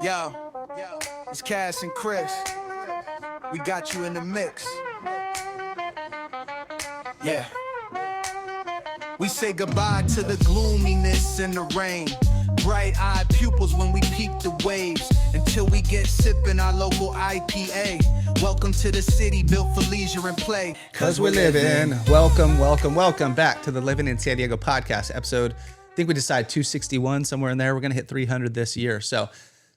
Yo, it's Cass and Chris. We got you in the mix. Yeah. We say goodbye to the gloominess and the rain. Bright-eyed pupils when we peep the waves. Until we get sipping our local IPA. Welcome to the city built for leisure and play. Cause we're living. Welcome back to the Living in San Diego podcast episode. I think we decided 261, somewhere in there. We're going to hit 300 this year. So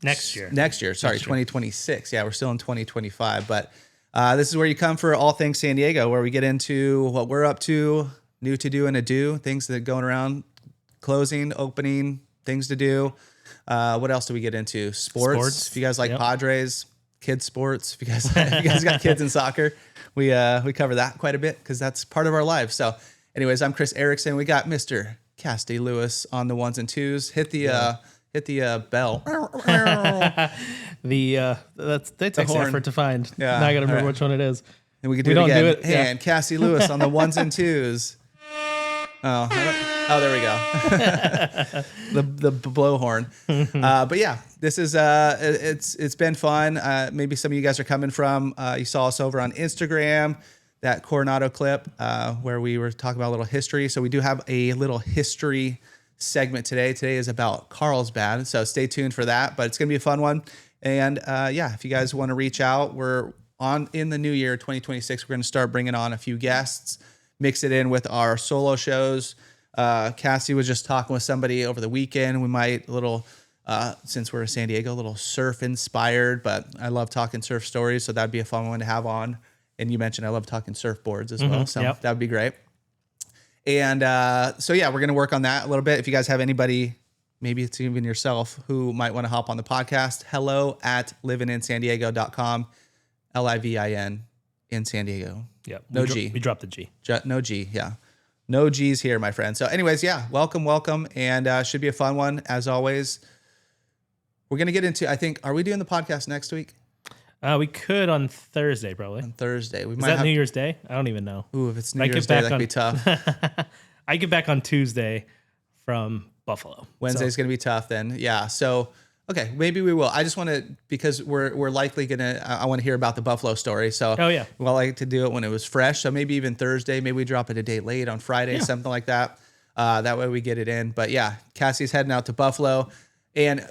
Next year. 2026. Yeah, we're still in 2025. But this is where you come for all things San Diego, where we get into what we're up to, new to do and adieu, things that are going around, closing, opening, things to do. What else do we get into? Sports. If you guys like Padres, kids sports. If you guys got kids in soccer, we cover that quite a bit because that's part of our lives. So anyways, I'm Chris Erickson. We got Mr. Cassidy Lewis on the ones and twos. Hit the bell. That takes effort to find. Yeah. Now I got to remember which one it is. And we can do it again. And Cassidy Lewis on the ones and twos. Oh, there we go. the blowhorn. But yeah, this is it's been fun. Maybe some of you guys are coming from. You saw us over on Instagram, that Coronado clip where we were talking about a little history. So we do have a little history segment today. Today is about Carlsbad, so stay tuned for that. But it's gonna be a fun one. And if you guys want to reach out, we're on in the new year 2026. We're gonna start bringing on a few guests, mix it in with our solo shows. Cassie was just talking with somebody over the weekend. We might since we're in San Diego, a little surf inspired. But I love talking surf stories, so that'd be a fun one to have on. And you mentioned I love talking surfboards as well, so that would be great. And we're going to work on that a little bit. If you guys have anybody, maybe it's even yourself, who might want to hop on the podcast, hello@livinginsandiego.com, LIVIN in San Diego. Yep. No G. We dropped the G. No G, yeah. No G's here, my friend. So anyways, welcome. And should be a fun one, as always. We're going to get into, are we doing the podcast next week? We could on Thursday, probably. On Thursday. Is that New Year's Day? I don't even know. Ooh, if it's New Year's Day, that'd be tough. I get back on Tuesday from Buffalo. Wednesday's going to be tough then. Yeah. So, okay, maybe we will. I just want to, because we're likely going to, I want to hear about the Buffalo story. So, I like to do it when it was fresh. So maybe even Thursday, maybe we drop it a day late on Friday, something like that. That way we get it in. But yeah, Cassie's heading out to Buffalo. And,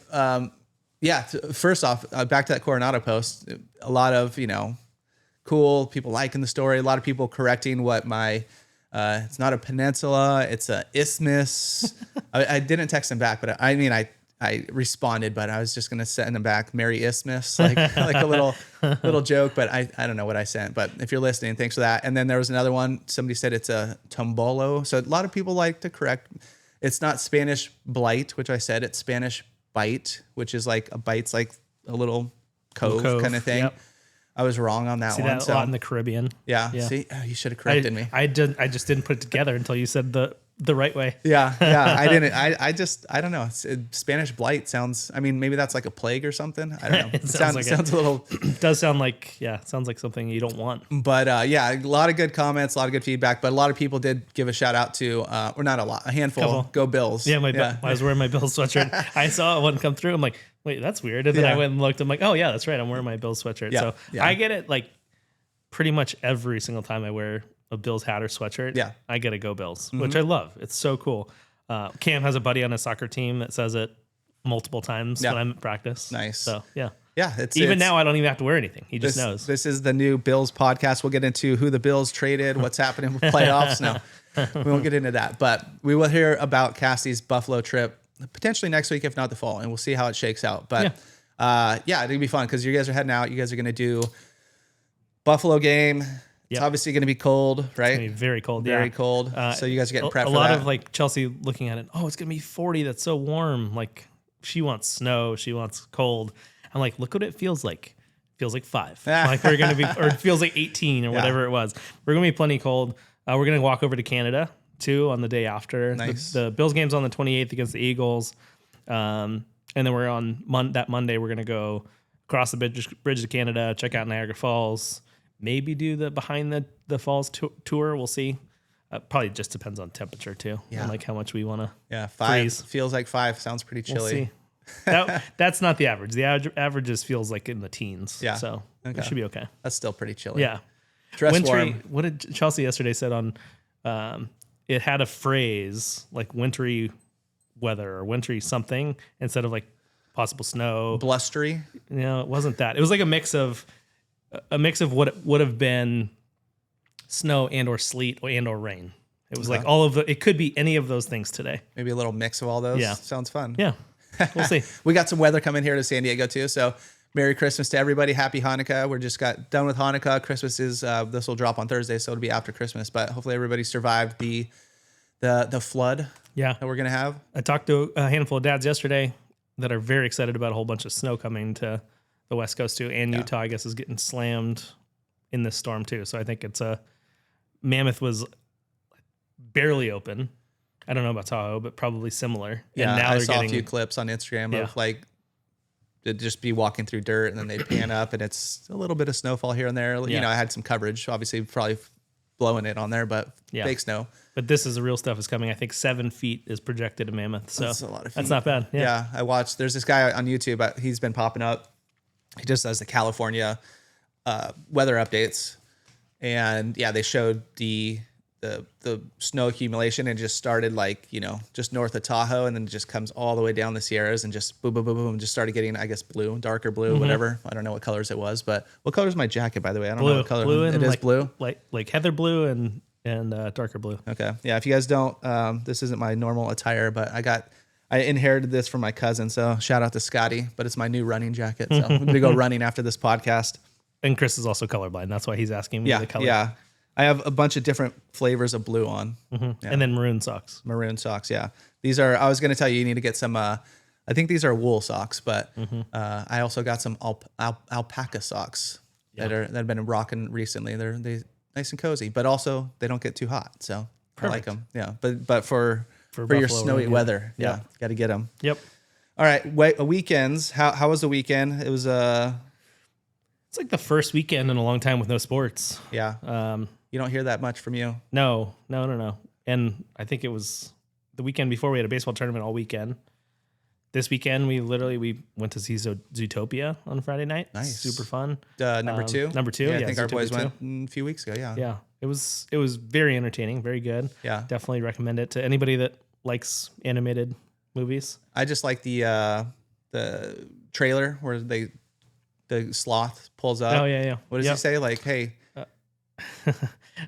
first off, back to that Coronado post, a lot of, cool people liking the story, a lot of people correcting what it's not a peninsula, it's a isthmus. I didn't text him back, but I responded, but I was just going to send him back Merry Isthmus, like a little joke, but I don't know what I sent. But if you're listening, thanks for that. And then there was another one. Somebody said it's a tombolo. So a lot of people like to correct. It's not Spanish blight, which I said, it's Spanish bite, which is like a bite's like a little cove kind of thing. Yep. I was wrong on that one. That a lot in the Caribbean. Yeah. See, you should have corrected me. I just didn't put it together until you said the right way. Yeah. I didn't. I don't know. Spanish blight sounds. I mean, maybe that's like a plague or something. I don't know. It sounds a little. It does sound like sounds like something you don't want. But a lot of good comments, a lot of good feedback. But a lot of people did give a shout out to, or not a lot, a handful. Go Bills. Yeah, I was wearing my Bills sweatshirt. I saw one come through. I'm like, wait, that's weird. And then I went and looked. I'm like, oh yeah, that's right. I'm wearing my Bills sweatshirt. Yeah, so I get it like pretty much every single time I wear a Bills hat or sweatshirt. Yeah, I get a Go Bills, which I love. It's so cool. Cam has a buddy on a soccer team that says it multiple times when I'm at practice. Nice. So yeah. It's now I don't even have to wear anything. He just knows. This is the new Bills podcast. We'll get into who the Bills traded, what's happening with playoffs. No, we won't get into that. But we will hear about Cassie's Buffalo trip potentially next week, if not the fall, and we'll see how it shakes out. But it'll be fun because you guys are heading out. You guys are going to do Buffalo game. It's obviously going to be cold, right? It's going to be very cold. Very cold. So you guys are getting prepped for that. A lot of like Chelsea looking at it. Oh, it's going to be 40. That's so warm. Like she wants snow. She wants cold. I'm like, look what it feels like. It feels like 5. Like we're going to be, or it feels like 18 or whatever it was. We're going to be plenty cold. We're going to walk over to Canada too on the day after. Nice. The Bills game's on the 28th against the Eagles. And then we're on that Monday, we're going to go across the bridge to Canada, check out Niagara Falls, maybe do the behind the falls tour. We'll see. Probably just depends on temperature too. Yeah. And like how much we want to. Yeah. 5 freeze. Feels like 5. Sounds pretty chilly. We'll see. That's not the average. The average just feels like in the teens. Yeah. So Okay. it should be okay. That's still pretty chilly. Yeah. Dress Wintry. warm. What did Chelsea yesterday said on? It had a phrase like wintry weather or wintry something instead of like possible snow. Blustery. No, it wasn't that. It was like a mix of what it would have been snow and or sleet and or rain. It was like all of the. It could be any of those things today. Maybe a little mix of all those. Yeah. Sounds fun. Yeah, we'll see. We got some weather coming here to San Diego too. So Merry Christmas to everybody. Happy Hanukkah. We're just got done with Hanukkah. Christmas is this will drop on Thursday, so it'll be after Christmas. But hopefully everybody survived the flood Yeah, that we're gonna have. I talked to a handful of dads yesterday that are very excited about a whole bunch of snow coming to the West Coast too, and Utah, I guess, is getting slammed in this storm too. So I think Mammoth was barely open. I don't know about Tahoe, but probably similar. Yeah, and now I they're saw getting a few clips on Instagram Yeah. of like it'd just be walking through dirt and then they pan up and it's a little bit of snowfall here and there. Yeah. You know, I had some coverage, obviously probably blowing it on there, but fake snow. But this is the real stuff is coming. I think 7 feet is projected in Mammoth. So That's a lot of feet. That's not bad. Yeah. I watched, there's this guy on YouTube, he's been popping up. He just does the California weather updates. And yeah, they showed the snow accumulation and just started like, you know, just north of Tahoe and then it just comes all the way down the Sierras and just boom, boom, boom, boom, just started getting, I guess, blue, darker blue, whatever. I don't know what colors it was, but what color is my jacket, by the way? I don't know what color. And it is like, blue. Like heather blue and darker blue. Okay. Yeah. If you guys don't, this isn't my normal attire, but I inherited this from my cousin. So shout out to Scotty, but it's my new running jacket. So I'm going to go running after this podcast. And Chris is also colorblind. That's why he's asking me the color. Yeah. I have a bunch of different flavors of blue on. Yeah. And then maroon socks. Maroon socks. Yeah. These are, I was going to tell you, you need to get some, I think these are wool socks, but I also got some alpaca socks that have been rocking recently. They're nice and cozy, but also they don't get too hot. So I like them. Yeah. But for your Buffalo snowy Road, weather. yeah. Yeah. Got to get them. Yep. All right. Weekends. How was the weekend? It was, It's like the first weekend in a long time with no sports. yeah. You don't hear that much from you. No. And I think it was the weekend before we had a baseball tournament all weekend. This weekend, we went to see Zootopia on Friday night. Nice. Super fun. Number two? Number two. Yeah, Yeah, I think our Zootopia boys 2. went a few weeks ago. Yeah. Yeah. It was very entertaining, very good. Yeah. Definitely recommend it to anybody that likes animated movies. I just like the trailer where the sloth pulls up. Oh yeah. What does he say? Like, hey,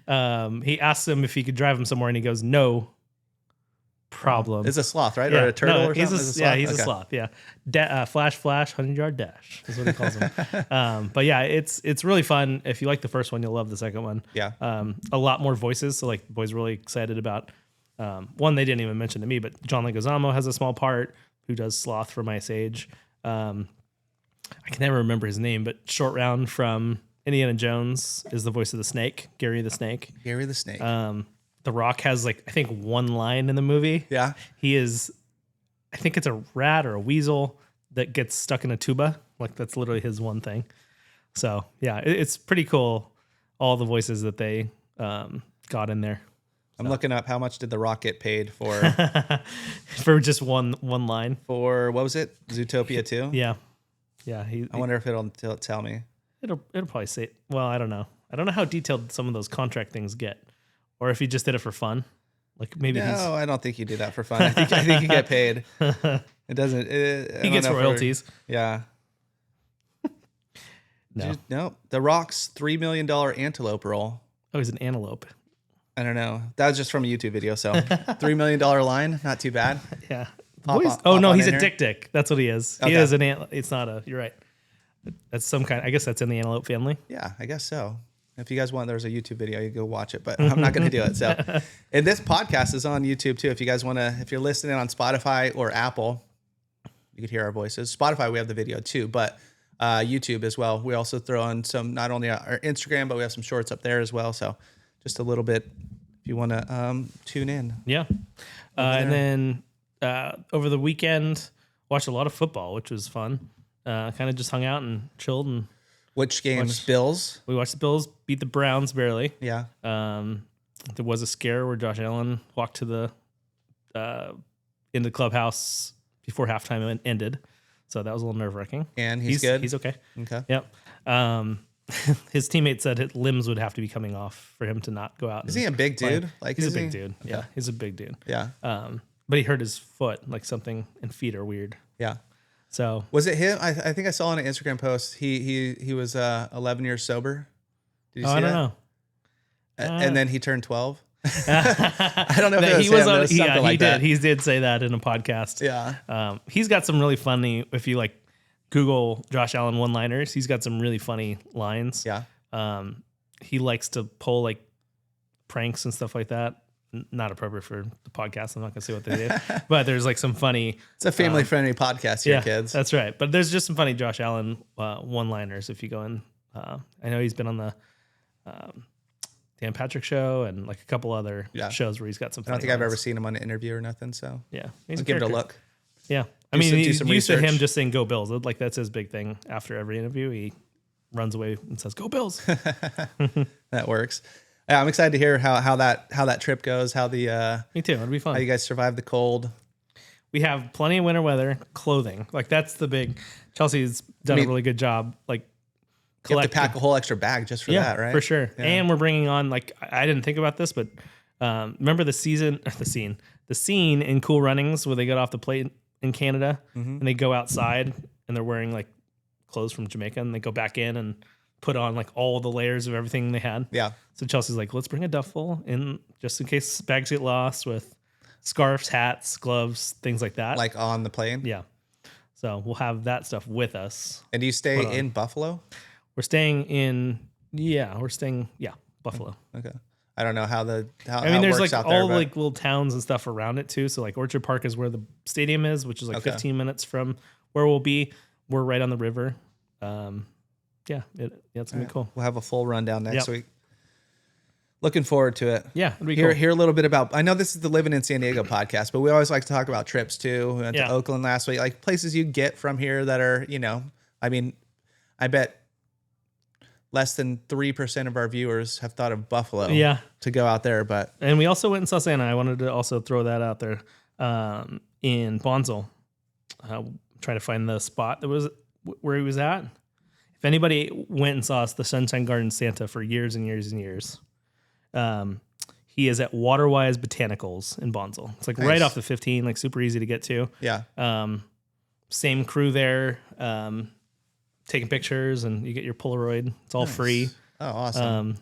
He asks him if he could drive him somewhere, and he goes, "No problem." it's a sloth, right? Yeah, Or a turtle or he's something? Yeah, he's Okay. a sloth. Yeah, flash, 100-yard dash is what he calls him. But yeah, it's really fun. If you like the first one, you'll love the second one. Yeah. A lot more voices. So like, the boys really excited about one they didn't even mention to me, but John Leguizamo has a small part who does Sloth from Ice Age. I can never remember his name, but Short Round from Indiana Jones is the voice of the snake, Gary the Snake. Gary the Snake. The Rock has like, I think, one line in the movie. Yeah. He is, I think it's a rat or a weasel that gets stuck in a tuba. Like, that's literally his one thing. So yeah, it's pretty cool. All the voices that they got in there. I'm looking up how much did The Rock get paid for For just one line. for what was it? Zootopia 2? Yeah. I wonder if it'll tell me. It'll probably say, well, I don't know. I don't know how detailed some of those contract things get, or if he just did it for fun. Like maybe No, I don't think you do that for fun. I think you get paid. It doesn't. he gets royalties. Yeah. No. No. The Rock's $3 million antelope roll. Oh, he's an antelope. I don't know. That was just from a YouTube video. So $3 million line, not too bad. Yeah. Pop No, on he's in a here. dick. That's what he is. He Okay. is an antelope. It's not a. You're right. That's some kind. I guess that's in the antelope family. Yeah, I guess so. If you guys want, there's a YouTube video. You go watch it, but I'm not going to do it. So, and this podcast is on YouTube too. If you guys want to, if you're listening on Spotify or Apple, you could hear our voices. Spotify, we have the video too, but YouTube as well. We also throw on some, not only our Instagram, but we have some shorts up there as well. So, just a little bit if you want to tune in. Yeah. And then over the weekend, watched a lot of football, which was fun. Kind of just hung out and chilled, and Which games? Bills. we watched the Bills beat the Browns barely. Yeah. There was a scare where Josh Allen walked to the into the clubhouse before halftime ended. So that was a little nerve wracking. And he's good? He's okay. Okay. Yep. His teammate said his limbs would have to be coming off for him to not go out. Is he a big dude? Like, he's a big dude. Okay. Yeah, he's a big dude. Yeah. But he hurt his foot, like something, and feet are weird. Yeah. So was it him? I think I saw on an Instagram post. He was 11 years sober. Did you see I don't that? know. And then he turned 12. I don't know if it was he was him, on. but something Yeah, like that. He did say that in a podcast. Yeah. He's got some really funny. If you like Google Josh Allen one-liners, he's got some really funny lines. Yeah. He likes to pull like pranks and stuff like that. Not appropriate for the podcast. I'm not gonna say what they did, but there's like some funny. It's a family-friendly podcast here, kids. That's right. But there's just some funny Josh Allen one-liners if you go in. I know he's been on the Dan Patrick Show and like a couple other shows where he's got some. I don't think I've ever seen him on an interview or nothing. So yeah, I'll give it a look. Yeah, I mean, he's used to him research. just saying "Go Bills." Like that's his big thing. After every interview, he runs away and says "Go Bills." That works. Yeah, I'm excited to hear how that trip goes. How the Me too. It'll be fun. how you guys survive the cold. We have plenty of winter weather clothing. Like that's the big. Chelsea's done a really good job. Like you have to pack a whole extra bag just for that, right? For sure. Yeah. And we're bringing on like I didn't think about this, but remember the scene in Cool Runnings where they get off the plane in Canada and they go outside and they're wearing like clothes from Jamaica and they go back in and put on like all the layers of everything they had. Yeah. So Chelsea's like, let's bring a duffel in just in case bags get lost with scarves, hats, gloves, things like that. Like on the plane. Yeah. So we'll have that stuff with us. And do you stay in Buffalo? We're staying in, Buffalo. Okay. I don't know how I mean, it there's works like out there, all but- like little towns and stuff around it too. So like Orchard Park is where the stadium is, which is like 15 minutes from where we'll be. We're right on the river. It's gonna be cool. We'll have a full rundown next Yep. week. Looking forward to it. Yeah, it'll be cool. Hear a little bit about. I know this is the Living in San Diego podcast, but we always like to talk about trips too. We went to Oakland last week, like places you get from here that are, I mean, I bet less than 3% of our viewers have thought of Buffalo. To go out there, and we also went and saw Santa. I wanted to also throw that out there in Bonsall. Trying to find the spot that was where he was at. If anybody went and saw the Sunshine Garden Santa for years and years and years, he is at Waterwise Botanicals in Bonsall. It's like right off the 15, like super easy to get to. Yeah. Same crew there, taking pictures, and you get your Polaroid. It's all free. Oh, awesome.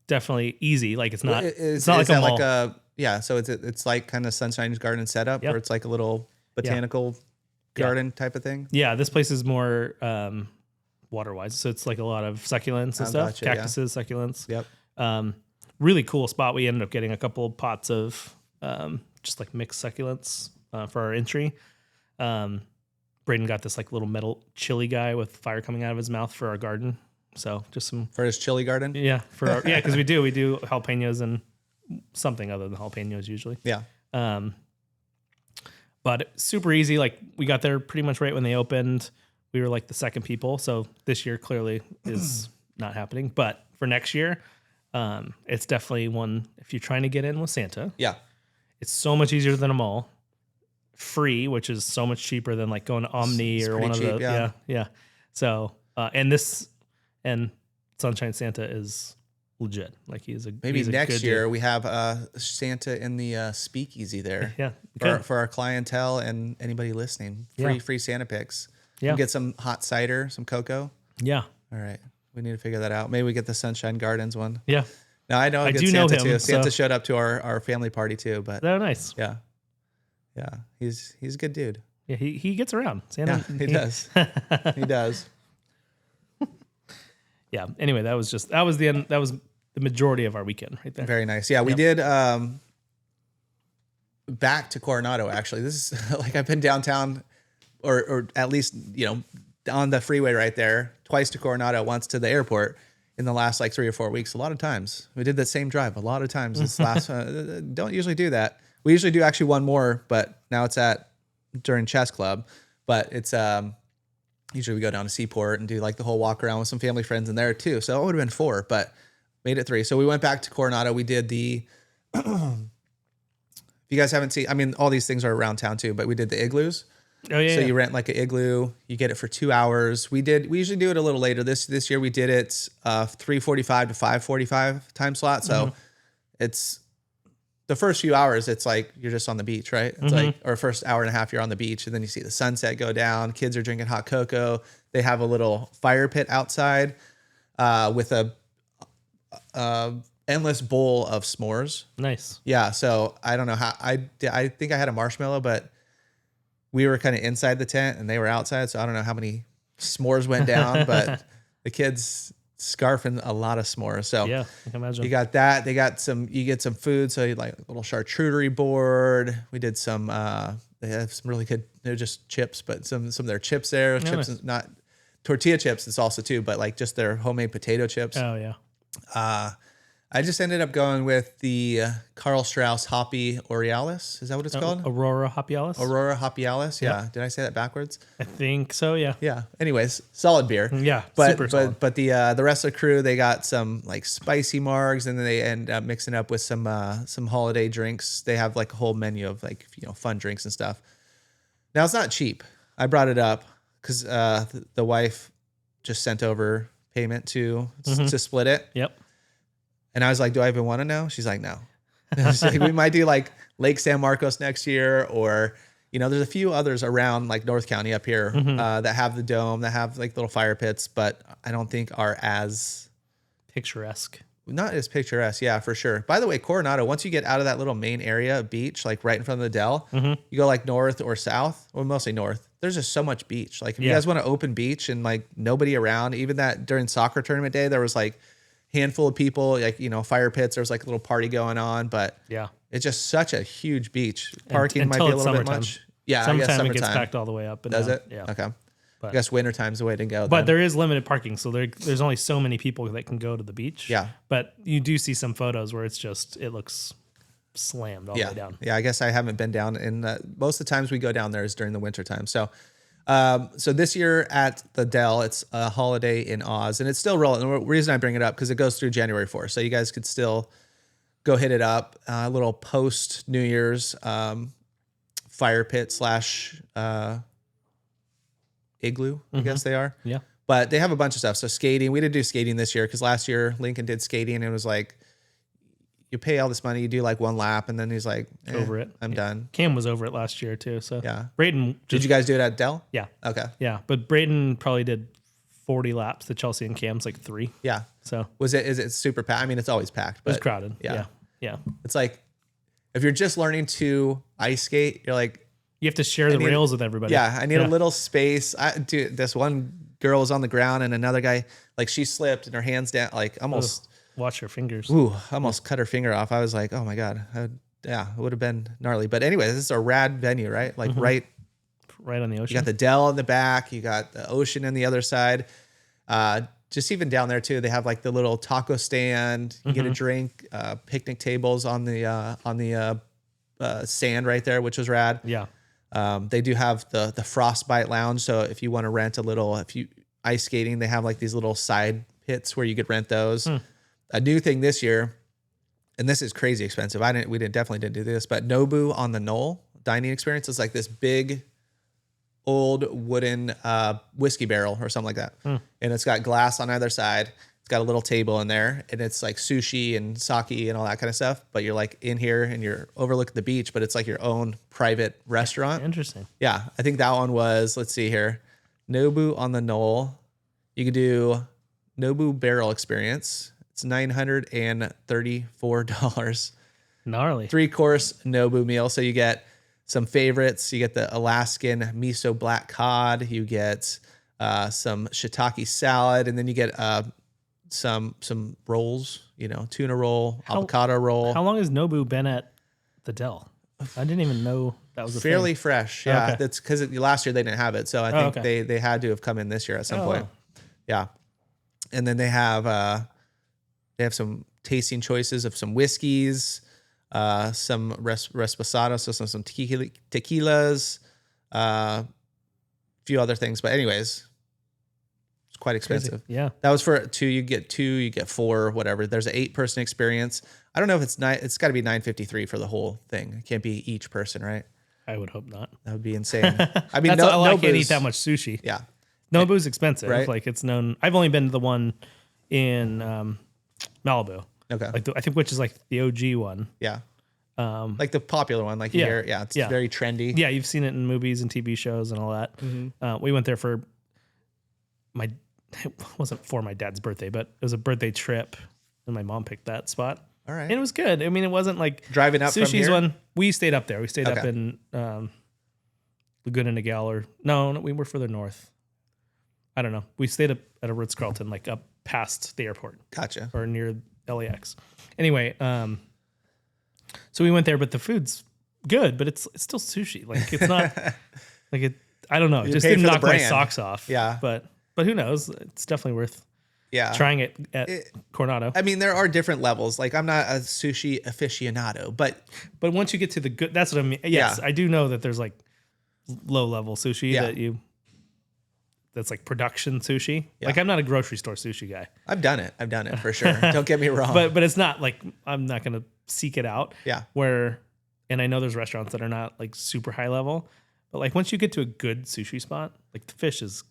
Definitely easy. Like it's not. It's not like a mall. So it's like kind of Sunshine Garden setup, where it's like a little botanical garden type of thing. Yeah, this place is more water-wise, so it's like a lot of succellents and stuff, gotcha, cactuses, succulents. Yep. Really cool spot. We ended up getting a couple of pots of just like mixed succulents for our entry. Braden got this like little metal chili guy with fire coming out of his mouth for our garden. So just some for his chili garden. Yeah, because we do jalapenos and something other than jalapenos usually. Yeah. But super easy. Like we got there pretty much right when they opened. We were like the second people. So this year clearly is not happening. But for next year, it's definitely one. If you're trying to get in with Santa, it's so much easier than a mall. Free, which is so much cheaper than like going to Omni or one of the So and Sunshine Santa is legit. Like he's a maybe he's a next good year dude. we have Santa in the speakeasy there. Yeah, for our clientele and anybody listening. Free Santa picks. Yeah, get some hot cider, some cocoa. Yeah. All right, we need to figure that out. Maybe we get the Sunshine Gardens one. Yeah. No, I know. I do Santa know him, too. Santa so- showed up to our family party too. But Oh, nice. yeah, he's a good dude. Yeah, he gets around. Santa, Yeah, he does. He does. Yeah. Anyway, that was the end. That was the majority of our weekend right there. Very nice. Yeah, we did back to Coronado actually. This is like I've been downtown or at least, on the freeway right there, twice to Coronado, once to the airport in the last like 3 or 4 weeks. A lot of times. We did that same drive a lot of times this last don't usually do that. We usually do actually one more, but now it's during chess club, but it's usually we go down to Seaport and do like the whole walk around with some family friends in there too. So it would have been 4, but made it 3. So we went back to Coronado. We did the, if you guys haven't seen, I mean, all these things are around town too, but we did the igloos. Oh yeah. So yeah. you rent like an igloo, you get it for 2 hours. We usually do it a little later. This year we did it 3:45 to 5:45 time slot. So it's the first few hours, it's like you're just on the beach, right? It's like, or first hour and a half, you're on the beach, and then you see the sunset go down. Kids are drinking hot cocoa. They have a little fire pit outside with a endless bowl of s'mores. Nice. Yeah. So I don't know how I think I had a marshmallow, but we were kind of inside the tent and they were outside. So I don't know how many s'mores went down, but the kids scarfing a lot of s'mores. So Yeah, I can imagine. you got that. You get some food. So you like a little charcuterie board. We did some, they have some really good, they're just chips, but some of their chips there, chips, nice. not tortilla chips. It's also too, but like just their homemade potato chips. Oh yeah. I just ended up going with the Carl Strauss Hoppy Aurealis. Is that what it's called? Aurora Hopialis. Aurora Hopialis. Yeah. Did I say that backwards? I think so. Yeah. Yeah. Anyways, solid beer. Yeah. But super solid. but the rest of the crew, they got some like spicy margs, and then they end up mixing up with some holiday drinks. They have like a whole menu of like, you know, fun drinks and stuff. Now it's not cheap. I brought it up because the wife just sent over payment to split it. Yep. And I was like, do I even want to know? She's like, no. She's like, we might do like Lake San Marcos next year, or, you know, there's a few others around like North County up here that have the dome, that have like little fire pits, but I don't think are as Picturesque. not as picturesque. Yeah, for sure. By the way, Coronado, once you get out of that little main area of beach, like right in front of the Dell, you go like north or south, or mostly north. There's just so much beach. Like if you guys want to open beach and like nobody around, even that during soccer tournament day, there was like handful of people, like, you know, fire pits. There was like a little party going on, but Yeah. it's just such a huge beach. Parking might Until be a it's little bit summertime. much. Yeah, I Sometime guess it summertime. gets packed all the way up. And Does down. it? Yeah. Okay. But, I guess wintertime's the way to go. but then. there is limited parking, so there's only so many people that can go to the beach. Yeah. But you do see some photos where it looks slammed all the way down. Yeah, I guess I haven't been down in most of the times we go down there is during the winter time. So so this year at the Dell, it's a holiday in Oz, and it's still rolling. The reason I bring it up because it goes through January 4th. So you guys could still go hit it up. A little post New Year's fire pit / igloo, I guess they are. Yeah. But they have a bunch of stuff. So skating, we didn't do skating this year because last year Lincoln did skating and it was like, you pay all this money, you do like one lap, and then he's like, Over it. I'm done. Cam was over it last year too. So Yeah. Braden Did you guys do it at Dell? Yeah. Okay. Yeah. But Braden probably did 40 laps. The Chelsea and Cam's like 3. Yeah. So Is it super packed? I mean, it's always packed, it was but crowded. yeah. Yeah. it's like if you're just learning to ice skate, you're like, You have to share the rails with everybody. yeah, I need a little space. Dude, this one girl was on the ground and another guy, like she slipped and her hands down, like almost, Watch your fingers. almost cut her finger off. I was like, oh my God. It would have been gnarly. But anyway, this is a rad venue, right? Like Right on the ocean. you got the Dell in the back, you got the ocean in the other side. Just even down there too, they have like the little taco stand. You get a drink, picnic tables on the sand right there, which was rad. Yeah. They do have the Frostbite Lounge, so if you want to rent if you ice skating, they have like these little side pits where you could rent those. A new thing this year, and this is crazy expensive. Definitely didn't do this, but Nobu on the Knoll dining experience is like this big old wooden whiskey barrel or something like that, and it's got glass on either side. It's got a little table in there, and it's like sushi and sake and all that kind of stuff. But you're like in here and you're overlooking the beach, but it's like your own private restaurant. Interesting. Yeah, I think that one was, let's see here, Nobu on the Knoll. You could do Nobu Barrel Experience. It's $934. Gnarly. 3-course Nobu meal. So you get some favorites. You get the Alaskan miso black cod. You get some shiitake salad, and then you get some rolls. You know, tuna roll, avocado roll. How long has Nobu been at the Dell? I didn't even know that was a Fairly thing. fresh. Yeah, Okay. that's because last year they didn't have it, so I think they had to have come in this year at some point. Wow. Yeah, and then they have some tasting choices of some whiskeys, some reposados, so some tequilas, a few other things. But anyways, it's quite expensive. Yeah. That was for 2. You get 4, whatever. There's an 8-person experience. I don't know if it's got to be $953 for the whole thing. It can't be each person, right? I would hope not. That would be insane. I mean, That's I can't Nobu's- eat that much sushi. Yeah. Nobu's expensive. Right. Like it's known. I've only been to the one in Malibu. Okay. Like I think which is like the OG one. Yeah. Like the popular one, like here. Yeah. It's very trendy. Yeah, you've seen it in movies and TV shows and all that. We went there for it wasn't for my dad's birthday, but it was a birthday trip, and my mom picked that spot. All right. And it was good. I mean, it wasn't like Driving up from Sushi's here? one. We stayed up there. We stayed up Okay. in Laguna Niguel, or no, we were further north. I don't know. We stayed up at a Ritz-Carlton, like up past the airport Gotcha. or near LAX. Anyway, so we went there, but the food's good, but it's still sushi. Like it's not like it. I don't know. It just paid didn't for the knock my brand. socks off. Yeah. But who knows? It's definitely worth Yeah. trying it at Coronado. I mean, there are different levels. Like I'm not a sushi aficionado, but But once you get to the good, that's what I mean. Yes, Yeah. I do know that there's like low level sushi Yeah. that's like production sushi. Like I'm not a grocery store sushi guy, I've done it. I've done it for sure. Don't get me wrong. but it's not like I'm not going to seek it out. Yeah. And I know there's restaurants that are not like super high level, but like once you get to a good sushi spot, like the fish is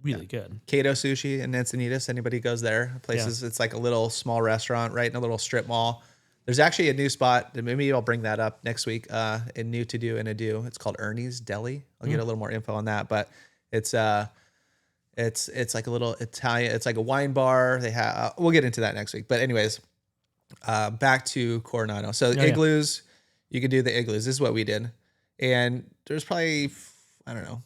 really good. Kato Sushi in Encinitas. Anybody goes there? Places. It's like a little small restaurant right in a little strip mall. There's actually a new spot. Maybe I'll bring that up next week. In new to do in Adieu. It's called Ernie's Deli. I'll get a little more info on that, but it's like a little Italian. It's like a wine bar. They have. We'll get into that next week. But anyways, back to Coronado. So igloos. You could do the igloos. This is what we did, and there's probably I don't know.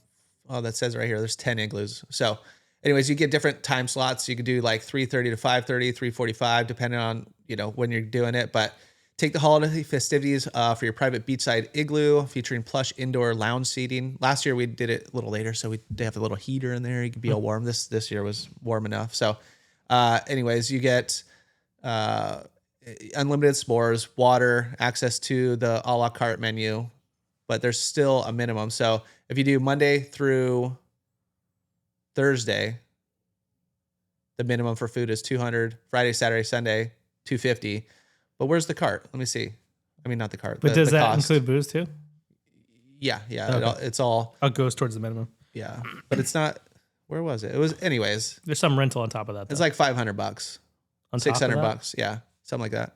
Oh, that says right here. There's 10 igloos. So, anyways, you get different time slots. You could do like 3:30 to 5:30, 3:45, depending on when you're doing it. But take the holiday festivities for your private beachside igloo, featuring plush indoor lounge seating. Last year we did it a little later, so we did have a little heater in there. You could be all warm. This year was warm enough. So, anyways, you get unlimited s'mores, water, access to the a la carte menu, but there's still a minimum. So if you do Monday through Thursday, the minimum for food is $200. Friday, Saturday, Sunday, $250. But where's the cart? Let me see. I mean, not the cart. But does the that cost. include booze too? Yeah. Okay. It's all. Oh, it goes towards the minimum. Yeah, but it's not. Where was it? It was anyways. There's some rental on top of that. Though. It's like $500, on top of $600. that? Yeah, something like that.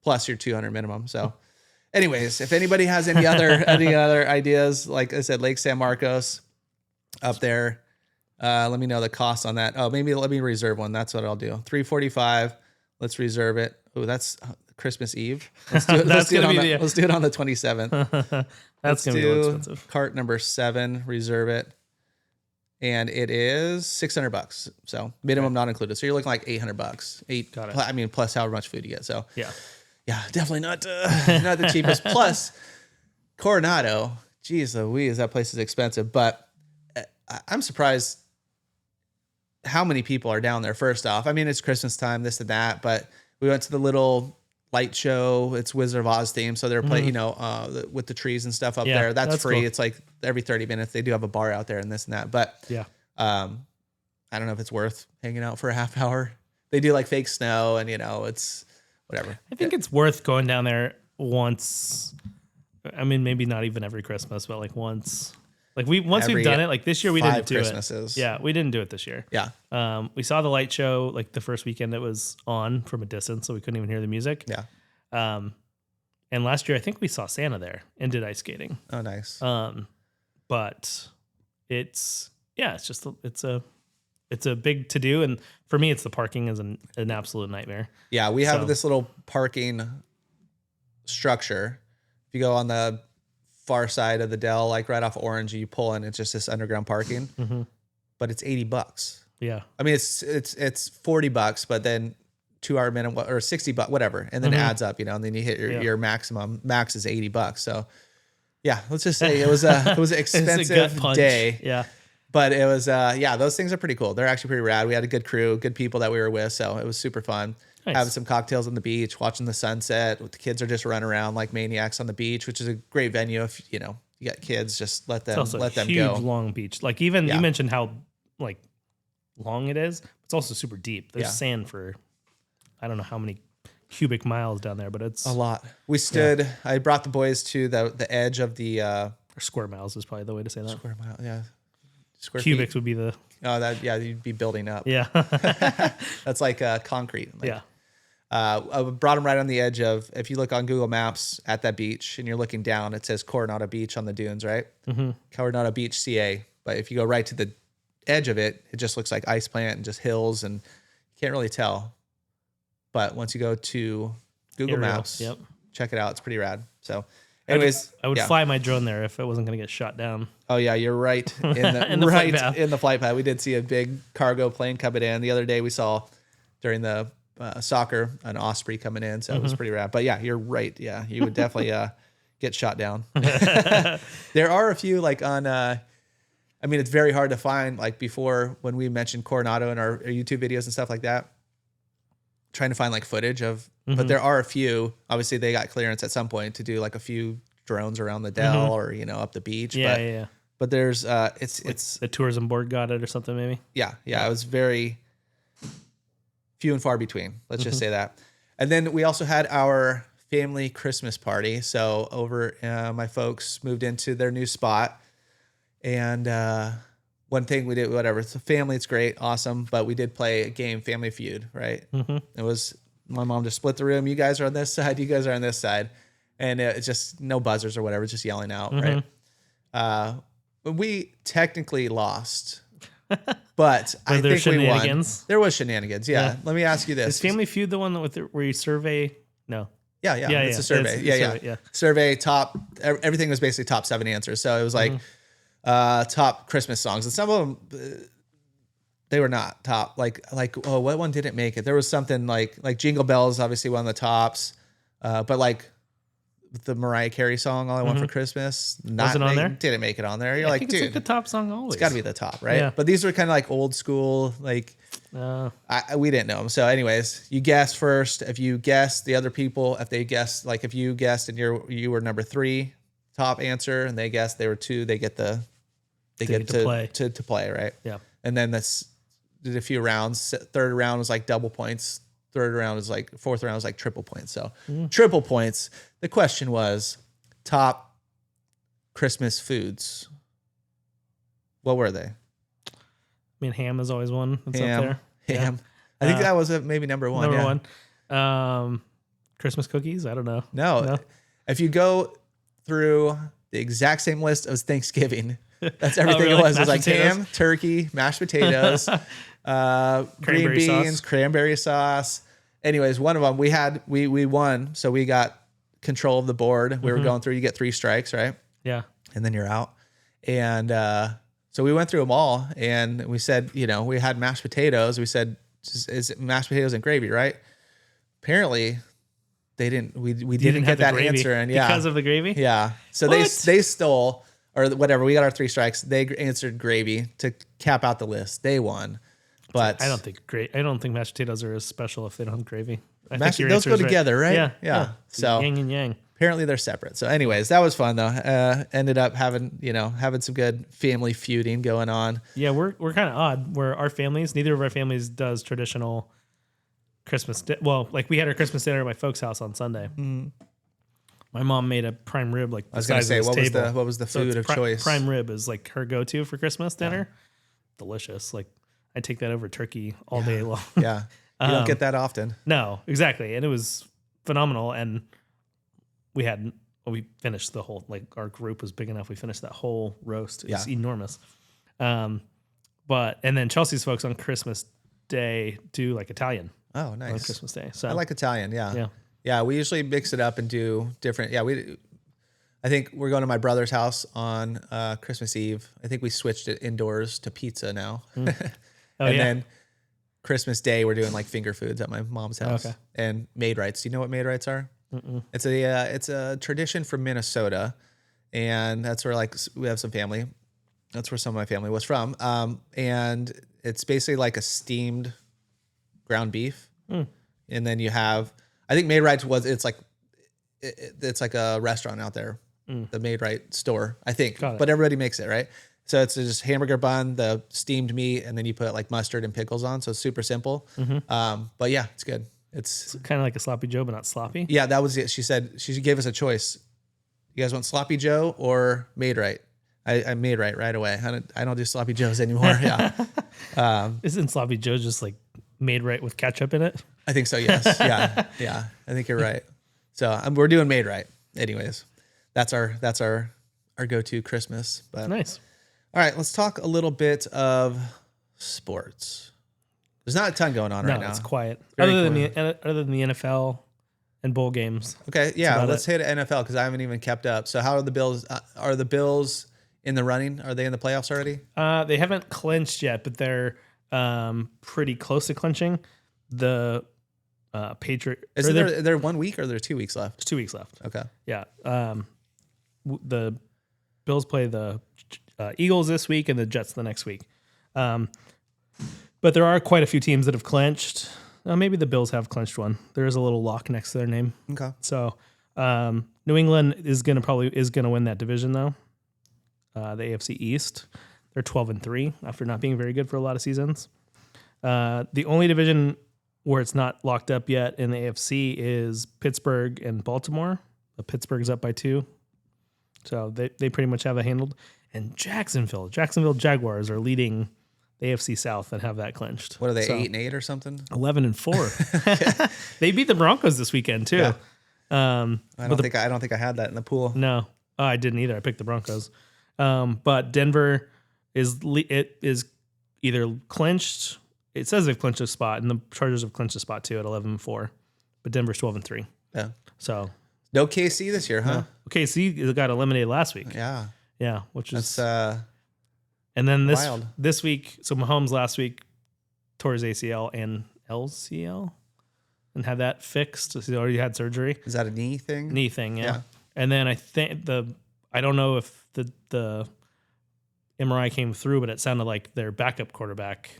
Plus your 200 minimum. So, anyways, if anybody has any other ideas, like I said, Lake San Marcos up there, let me know the cost on that. Oh, maybe let me reserve one. That's what I'll do. $345. Let's reserve it. Oh, that's Christmas Eve. Let's do it. let's do it on the 27th. That's gonna be more expensive. Cart number 7. Reserve it. And it is $600. So minimum not included. So you're looking like $800. Got it. I mean, plus however much food you get. So Yeah. definitely not the cheapest. Plus Coronado, geez Louise, that place is expensive. But I'm surprised how many people are down there. First off, I mean, it's Christmas time, this and that. But we went to the little light show. It's Wizard of Oz themed, so they're playing, with the trees and stuff up there. That's free. Cool. It's like every 30 minutes they do have a bar out there and this and that. But Yeah. I don't know if it's worth hanging out for a half hour. They do like fake snow, and it's whatever. I think it's worth going down there once. I mean, maybe not even every Christmas, but like once. Like we've done it. Like this year we didn't do Christmases. it. Yeah, we didn't do it this year. Yeah. We saw the light show like the first weekend it was on from a distance, so we couldn't even hear the music. Yeah. And last year I think we saw Santa there and did ice skating. Oh, nice. But it's a big to do, and for me it's the parking is an absolute nightmare. Yeah, we have So- this little parking structure. If you go on the far side of the Dell, like right off Orange, you pull in, it's just this underground parking. Mm-hmm. But it's $80. Yeah. I mean, it's $40, but then 2 hour minimum or $60, whatever, and then it adds up, and then you hit your maximum. Max is $80. So, yeah, let's just say it was an It's a expensive gut punch. day. Yeah. But it was, those things are pretty cool. They're actually pretty rad. We had a good crew, good people that we were with, so it was super fun. Nice. Having some cocktails on the beach, watching the sunset. The kids are just running around like maniacs on the beach, which is a great venue. If you got kids, just let them It's also let a them huge go. long beach. Like even Yeah. you mentioned how like long it is. It's also super deep. There's Yeah. sand for I don't know how many cubic miles down there, but it's A lot. We stood. I brought the boys to the edge of the Or square miles is probably the way to say that. Square mile, yeah. Square Cubics feet. would be the You'd be building up. yeah. That's like concrete. Like, Yeah. I brought them right on the edge of, if you look on Google Maps at that beach and you're looking down, it says Coronado Beach on the dunes, right? Mm-hmm. Coronado Beach, CA. But if you go right to the edge of it, it just looks like ice plant and just hills, and you can't really tell. But once you go to Google Maps, check it out. It's pretty rad. So anyways, I would fly my drone there if it wasn't going to get shot down. Oh yeah, you're right. In the, In the flight path. In the flight path. We did see a big cargo plane coming in. The other day we saw during the soccer an Osprey coming in, so it was pretty rad. But yeah, you're right. Yeah, you would definitely get shot down. There are a few like on. I mean, it's very hard to find. Like before, when we mentioned Coronado in our YouTube videos and stuff like that, trying to find like footage of. But there are a few. Obviously, they got clearance at some point to do like a few drones around the Dell or up the beach. Yeah. But there's it's the tourism board got it or something maybe. Yeah. It was very few and far between. Let's just say that. And then we also had our family Christmas party. So over my folks moved into their new spot, and one thing we did, whatever. It's a family. It's great, awesome. But we did play a game, Family Feud. Right. It was. My mom just split the room. You guys are on this side. You guys are on this side. And it's just no buzzers or whatever. Just yelling out, right? We technically lost. But I think we won. There was shenanigans. Yeah. Let me ask you this. Is Family Feud the one where you survey? No. Yeah. It's a survey. Yeah. Survey top. Everything was basically top 7 answers. So it was like top Christmas songs. And some of them... they were not top. Like oh, what one didn't make it? There was something like Jingle Bells, obviously one of the tops, but like the Mariah Carey song, "All I Want for Christmas," wasn't on there. Didn't make it on there. You're like, dude, it's like the top song always. It's got to be the top, right? Yeah. But these were kind of like old school, like we didn't know them. So, anyways, you guess first. If you guess, the other people, if they guessed, like if you guessed and you were number 3 top answer, and they guessed they were 2, they get to play, right? Yeah. And then did a few rounds. Third round was like double points. Fourth round was like triple points. So triple points. The question was top Christmas foods. What were they? I mean, ham is always one that's up there. Ham. I think that was maybe number 1. Number 1. Christmas cookies. I don't know. No. If you go through the exact same list as Thanksgiving, that's everything really? it was. It was Mashed like potatoes? ham, turkey, mashed potatoes, green beans, cranberry sauce. Anyways, one of them we won, so we got control of the board. We were going through. You get 3 strikes, right? Yeah. And then you're out. And so we went through them all, and we said, we had mashed potatoes. We said, is it mashed potatoes and gravy, right? Apparently, they didn't. We didn't get that answer, and because of the gravy. Yeah. So they stole. Or whatever, we got our 3 strikes. They answered gravy to cap out the list. They won, but I don't think mashed potatoes are as special if they don't have gravy. Those go together, right? Yeah. So yin and yang. Apparently they're separate. So, anyways, that was fun though. Ended up having some good family feuding going on. Yeah, we're kind of odd. Where neither of our families does traditional Christmas. Well, like we had our Christmas dinner at my folks' house on Sunday. My mom made a prime rib like the size of this table. What was the food of choice? Prime rib is like her go-to for Christmas dinner. Delicious. Like I take that over turkey all day long. Yeah. You don't get that often. No, exactly. And it was phenomenal. And we finished the whole, like our group was big enough. We finished that whole roast. It's enormous. And then Chelsea's folks on Christmas Day do like Italian. Oh, nice. On Christmas Day. So I like Italian. Yeah. Yeah. Yeah, we usually mix it up and do different. Yeah, I think we're going to my brother's house on Christmas Eve. I think we switched it indoors to pizza now. Then Christmas Day we're doing like finger foods at my mom's house and Maid-Rites. Do you know what Maid-Rites are? Mm-mm. It's a tradition from Minnesota, and that's where like we have some family. That's where some of my family was from. And it's basically like a steamed ground beef, and then you have. I think Maid-Rites it's like a restaurant out there, the Maid-Rite store, I think. But everybody makes it, right? So it's just hamburger bun, the steamed meat, and then you put like mustard and pickles on. So it's super simple. But yeah, it's good. It's kind of like a sloppy Joe, but not sloppy. Yeah, that was it. She said she gave us a choice. You guys want Sloppy Joe or Made Right? I made right away. I don't do Sloppy Joes anymore. Yeah. Isn't Sloppy Joe just like made right with ketchup in it? I think so. Yes. Yeah. I think you're right. So we're doing Made Right. Anyways, that's our go-to Christmas. But Nice. all right, let's talk a little bit of sports. There's not a ton going on right now. It's quiet. Very Other quiet. than the NFL and bowl games. Okay, yeah, about let's hit NFL because I haven't even kept up. So how are the Bills? Are the Bills in the running? Are they in the playoffs already? They haven't clinched yet, but they're pretty close to clinching. The Patriot. Is there 1 week or there 2 weeks left? There's 2 weeks left. Okay. Yeah. The Bills play the Eagles this week and the Jets the next week. But there are quite a few teams that have clinched. Maybe the Bills have clinched one. There is a little lock next to their name. Okay. So New England is gonna win that division though. The AFC East, they're 12-3 after not being very good for a lot of seasons. The only division where it's not locked up yet in the AFC is Pittsburgh and Baltimore. Pittsburgh's up by 2. So they pretty much have it handled. And Jacksonville Jaguars are leading the AFC South and have that clinched. What are they, 8-8 or something? 11-4. They beat the Broncos this weekend too. Yeah. I don't think I had that in the pool. No, I didn't either. I picked the Broncos. But Denver is either clinched. It says they've clinched a spot, and the Chargers have clinched a spot too at 11-4. But Denver's 12-3. Yeah. So no KC this year, huh? KC got eliminated last week. Yeah. Which is That's and then wild. this week. So Mahomes last week tore his ACL and LCL and had that fixed. So he already had surgery. Is that a knee thing? Knee thing, yeah. Yeah. And then I think I don't know if the MRI came through, but it sounded like their backup quarterback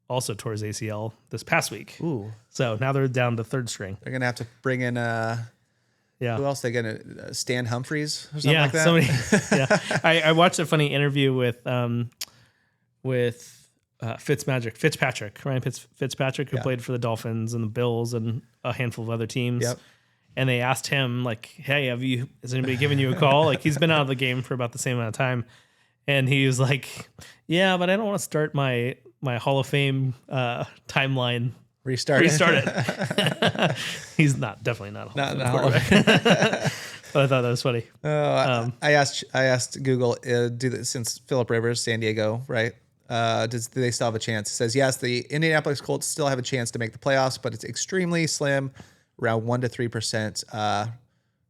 also tore his ACL this past week. Ooh. So now they're down to third string. They're gonna have to bring in Yeah. who else? They gonna Stan Humphries or something like that? Somebody. I watched a funny interview with Fitzpatrick, Ryan Fitzpatrick, who played for the Dolphins and the Bills and a handful of other teams. Yep. And they asked him, like, hey, has anybody given you a call? Like, he's been out of the game for about the same amount of time. And he was like, yeah, but I don't want to start my Hall of Fame timeline. Restart it. He's definitely not a Hall of Fame quarterback. But I thought that was funny. I asked Google, since Phillip Rivers, San Diego, right? Do they still have a chance? It says, yes, the Indianapolis Colts still have a chance to make the playoffs, but it's extremely slim, around 1 to 3%,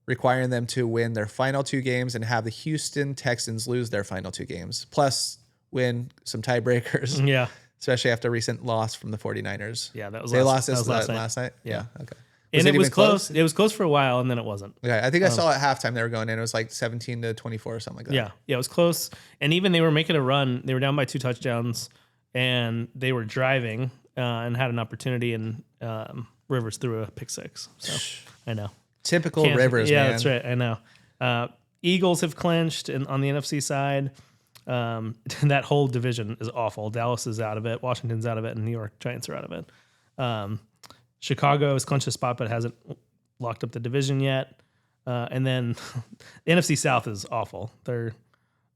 requiring them to win their final 2 games and have the Houston Texans lose their final 2 games, plus win some tiebreakers. Yeah. Especially after a recent loss from the 49ers. Yeah, that was they last, lost that was last night. Yeah. Okay. And it was even close. It was close for a while, and then it wasn't. Okay. I think I saw at halftime they were going in. It was like 17-24 or something like that. Yeah, it was close. And even they were making a run. They were down by 2 touchdowns, and they were driving and had an opportunity, and Rivers threw a pick 6. So I know. Typical Rivers, man. Yeah, that's right. I know. Eagles have clinched on the NFC side. That whole division is awful. Dallas is out of it. Washington's out of it. And New York Giants are out of it. Chicago has clinched a spot, but hasn't locked up the division yet. And then the NFC South is awful.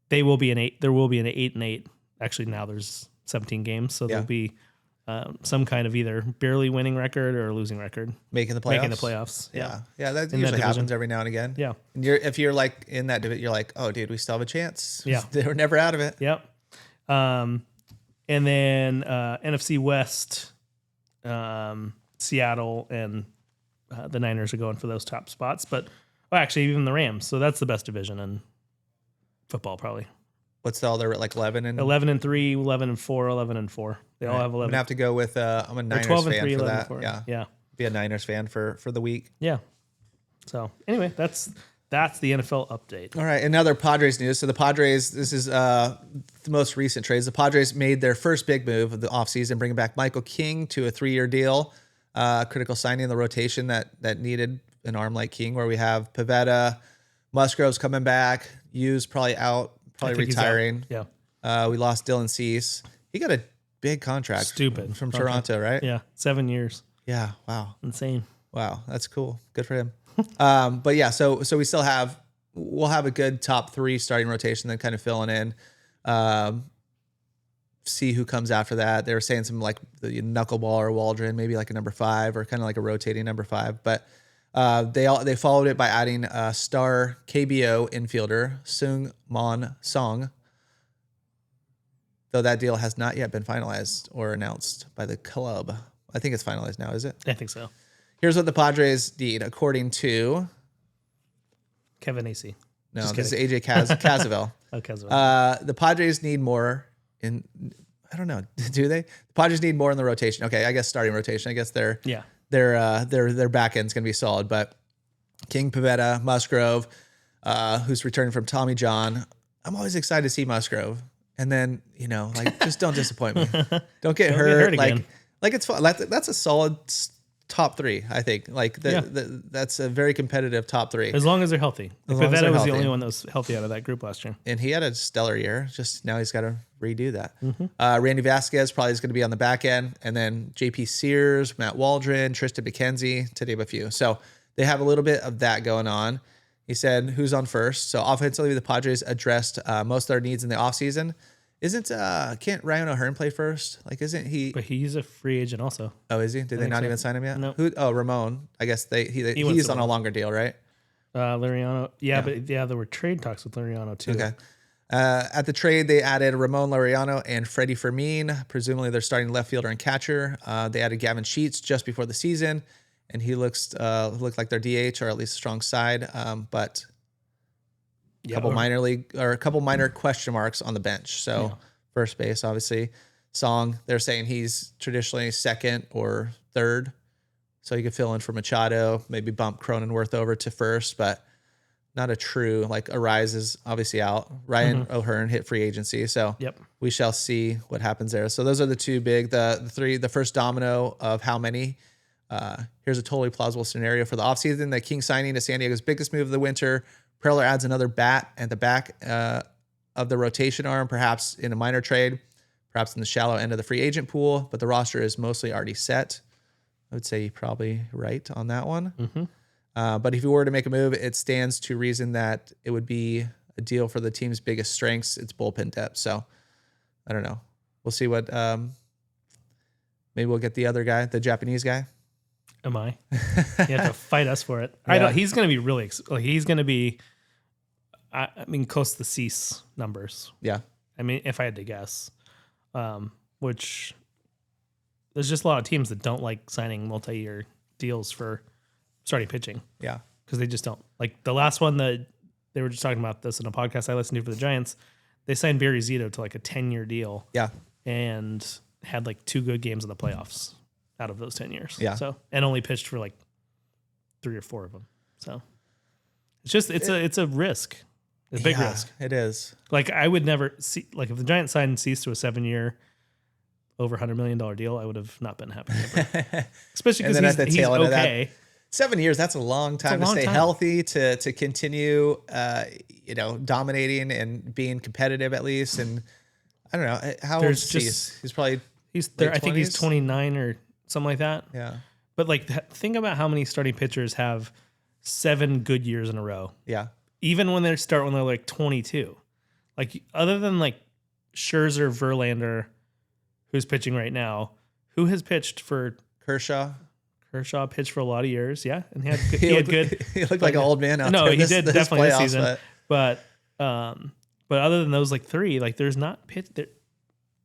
They will be an 8. There will be an 8-8. Actually, now there's 17 games, so there'll be some kind of either barely winning record or losing record. Making the playoffs. Yeah. Yeah, that usually happens every now and again. Yeah. And if you're like in that division, you're like, oh, dude, we still have a chance. Yeah. They were never out of it. Yep. And then NFC West, Seattle and the Niners are going for those top spots. But actually, even the Rams. So that's the best division in football, probably. What's the other, like 11-3, 11-3, 11-4, 11-4. They all have 11. I'm gonna have to go with I'm a Niners 12 and fan 3, for 11 that. Yeah. Be a Niners fan for the week. Yeah. So anyway, that's the NFL update. All right, another Padres news. So the Padres, this is the most recent trades. The Padres made their first big move of the offseason, bringing back Michael King to a 3-year deal. Critical signing in the rotation that needed an arm like King, where we have Pivetta, Musgrove's coming back, Hughes probably out, probably retiring. Yeah. We lost Dylan Cease. He got a big contract. Stupid. From Toronto, right? Yeah. 7 years. Yeah. Wow. Insane. Wow. That's cool. Good for him. But yeah, so we still have we'll have a good top 3 starting rotation, then kind of filling in. See who comes after that. They were saying some like the knuckleball or Waldron, maybe like a number 5 or kind of like a rotating number 5. But they followed it by adding a star KBO infielder Sung Mon Song, though that deal has not yet been finalized or announced by the club. I think it's finalized now, is it? I think so. Here's what the Padres need, according to Kevin AC. No, this is AJ Cassavell. Oh, Cassavell. The Padres need more in. I don't know. Do they? The Padres need more in the rotation. Okay, I guess starting rotation. I guess their back end's gonna be solid. But King, Pivetta, Musgrove, who's returning from Tommy John. I'm always excited to see Musgrove. And then like just don't disappoint me. Don't get hurt. Like it's fun. That's a solid top 3, I think. Like that's a very competitive top 3. As long as they're healthy. Pivetta was the only one that was healthy out of that group last year. And he had a stellar year. Just now he's got to redo that. Randy Vasquez probably is going to be on the back end. And then JP Sears, Matt Waldron, Tristan McKenzie, to name a few. So they have a little bit of that going on. He said, who's on first? So offensively, the Padres addressed most of their needs in the offseason. Can't Ryan O'Hearn play first? Like, isn't he? But he's a free agent also. Oh, is he? Did they not even sign him yet? No. Who? Oh, Ramon. I guess he's on a longer deal, right? Lariano. But there were trade talks with Lariano too. Okay. At the trade, they added Ramon Lariano and Freddie Fermin. Presumably, they're starting left fielder and catcher. They added Gavin Sheets just before the season, and he looked like their DH or at least a strong side. But a couple minor question marks on the bench. So first base, obviously, Song. They're saying he's traditionally second or third, so he could fill in for Machado, maybe bump Cronenworth over to first, but not a true like Arise is obviously out. Ryan O'Hearn hit free agency, so we shall see what happens there. So those are the two big, the first domino of how many. Here's a totally plausible scenario for the offseason. The King signing is San Diego's biggest move of the winter. Preller adds another bat at the back of the rotation arm, perhaps in a minor trade, perhaps in the shallow end of the free agent pool, but the roster is mostly already set. I would say you're probably right on that one. But if you were to make a move, it stands to reason that it would be a deal for the team's biggest strengths, its bullpen depth. So I don't know. We'll see what, maybe we'll get the other guy, the Japanese guy. Am I? You have to fight us for it. I don't. He's going to be really. He's going to be. I mean, close to the Cease numbers. Yeah. I mean, if I had to guess, which there's just a lot of teams that don't like signing multi-year deals for starting pitching. Yeah. Because they just don't. Like the last one that they were just talking about this in a podcast I listened to for the Giants, they signed Barry Zito to like a 10-year deal. Yeah. And had like 2 good games in the playoffs out of those 10 years. Yeah. So, and only pitched for like 3 or 4 of them. So it's just, it's a risk. It's a big risk. It is. Like I would never see, like if the Giants signed Cease to a 7-year, over $100 million deal, I would have not been happy. Especially because he's okay. 7 years, that's a long time to stay healthy, to continue, dominating and being competitive at least. And I don't know, how old is Cease? He's probably I think he's 29 or something like that. Yeah. But like, think about how many starting pitchers have 7 good years in a row. Yeah. Even when they're like 22. Like other than like Scherzer, Verlander, who's pitching right now, who has pitched for Kershaw? Kershaw pitched for a lot of years. Yeah. And he had good. He looked like an old man out there. No, he did definitely this season. But other than those like 3, like there's not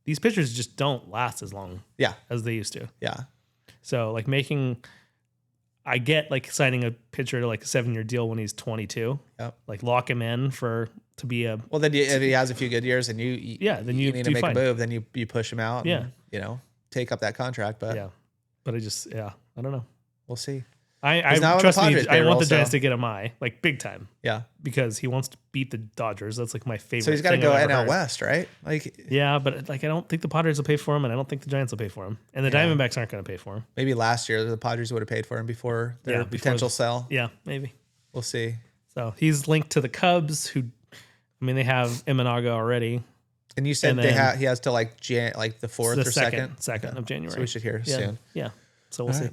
these pitchers just don't last as long as they used to. Yeah. So like I get like signing a pitcher to like a 7-year deal when he's 22. Yep. Like lock him in to be a. Well, then if he has a few good years and you need to make a move, then you push him out. Yeah. And, take up that contract. But but I don't know. We'll see. I trust me. I want the Giants to get him like big time. Yeah, because he wants to beat the Dodgers. That's like my favorite. So he's got to go NL West, right? Like, yeah, but like I don't think the Padres will pay for him, and I don't think the Giants will pay for him, and the Diamondbacks aren't going to pay for him. Maybe last year the Padres would have paid for him before their potential sell. Yeah, maybe. We'll see. So he's linked to the Cubs, they have Imanaga already. And you said he has to like the 4th or 2nd of January. So we should hear soon. Yeah. So we'll see.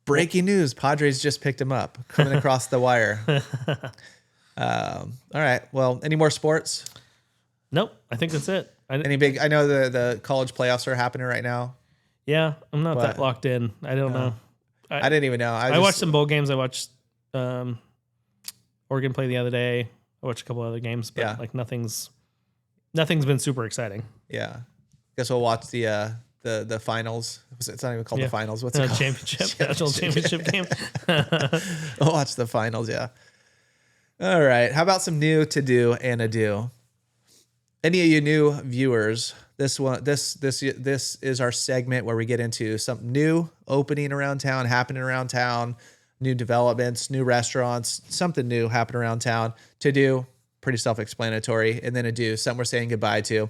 Breaking news: Padres just picked him up, coming across the wire. All right. Well, any more sports? Nope. I think that's it. Any big? I know the college playoffs are happening right now. Yeah, I'm not that locked in. I don't know. I didn't even know. I watched some bowl games. I watched Oregon play the other day. I watched a couple other games, but like nothing's been super exciting. Yeah. Guess we'll watch the finals. It's not even called the finals. What's it called? Championship, national championship game. We'll watch the finals. Yeah. All right. How about some new to do and adieu? Any of you new viewers? This is our segment where we get into something new opening around town, happening around town, new developments, new restaurants, something new happening around town. To do, pretty self-explanatory, and then adieu, something we're saying goodbye to.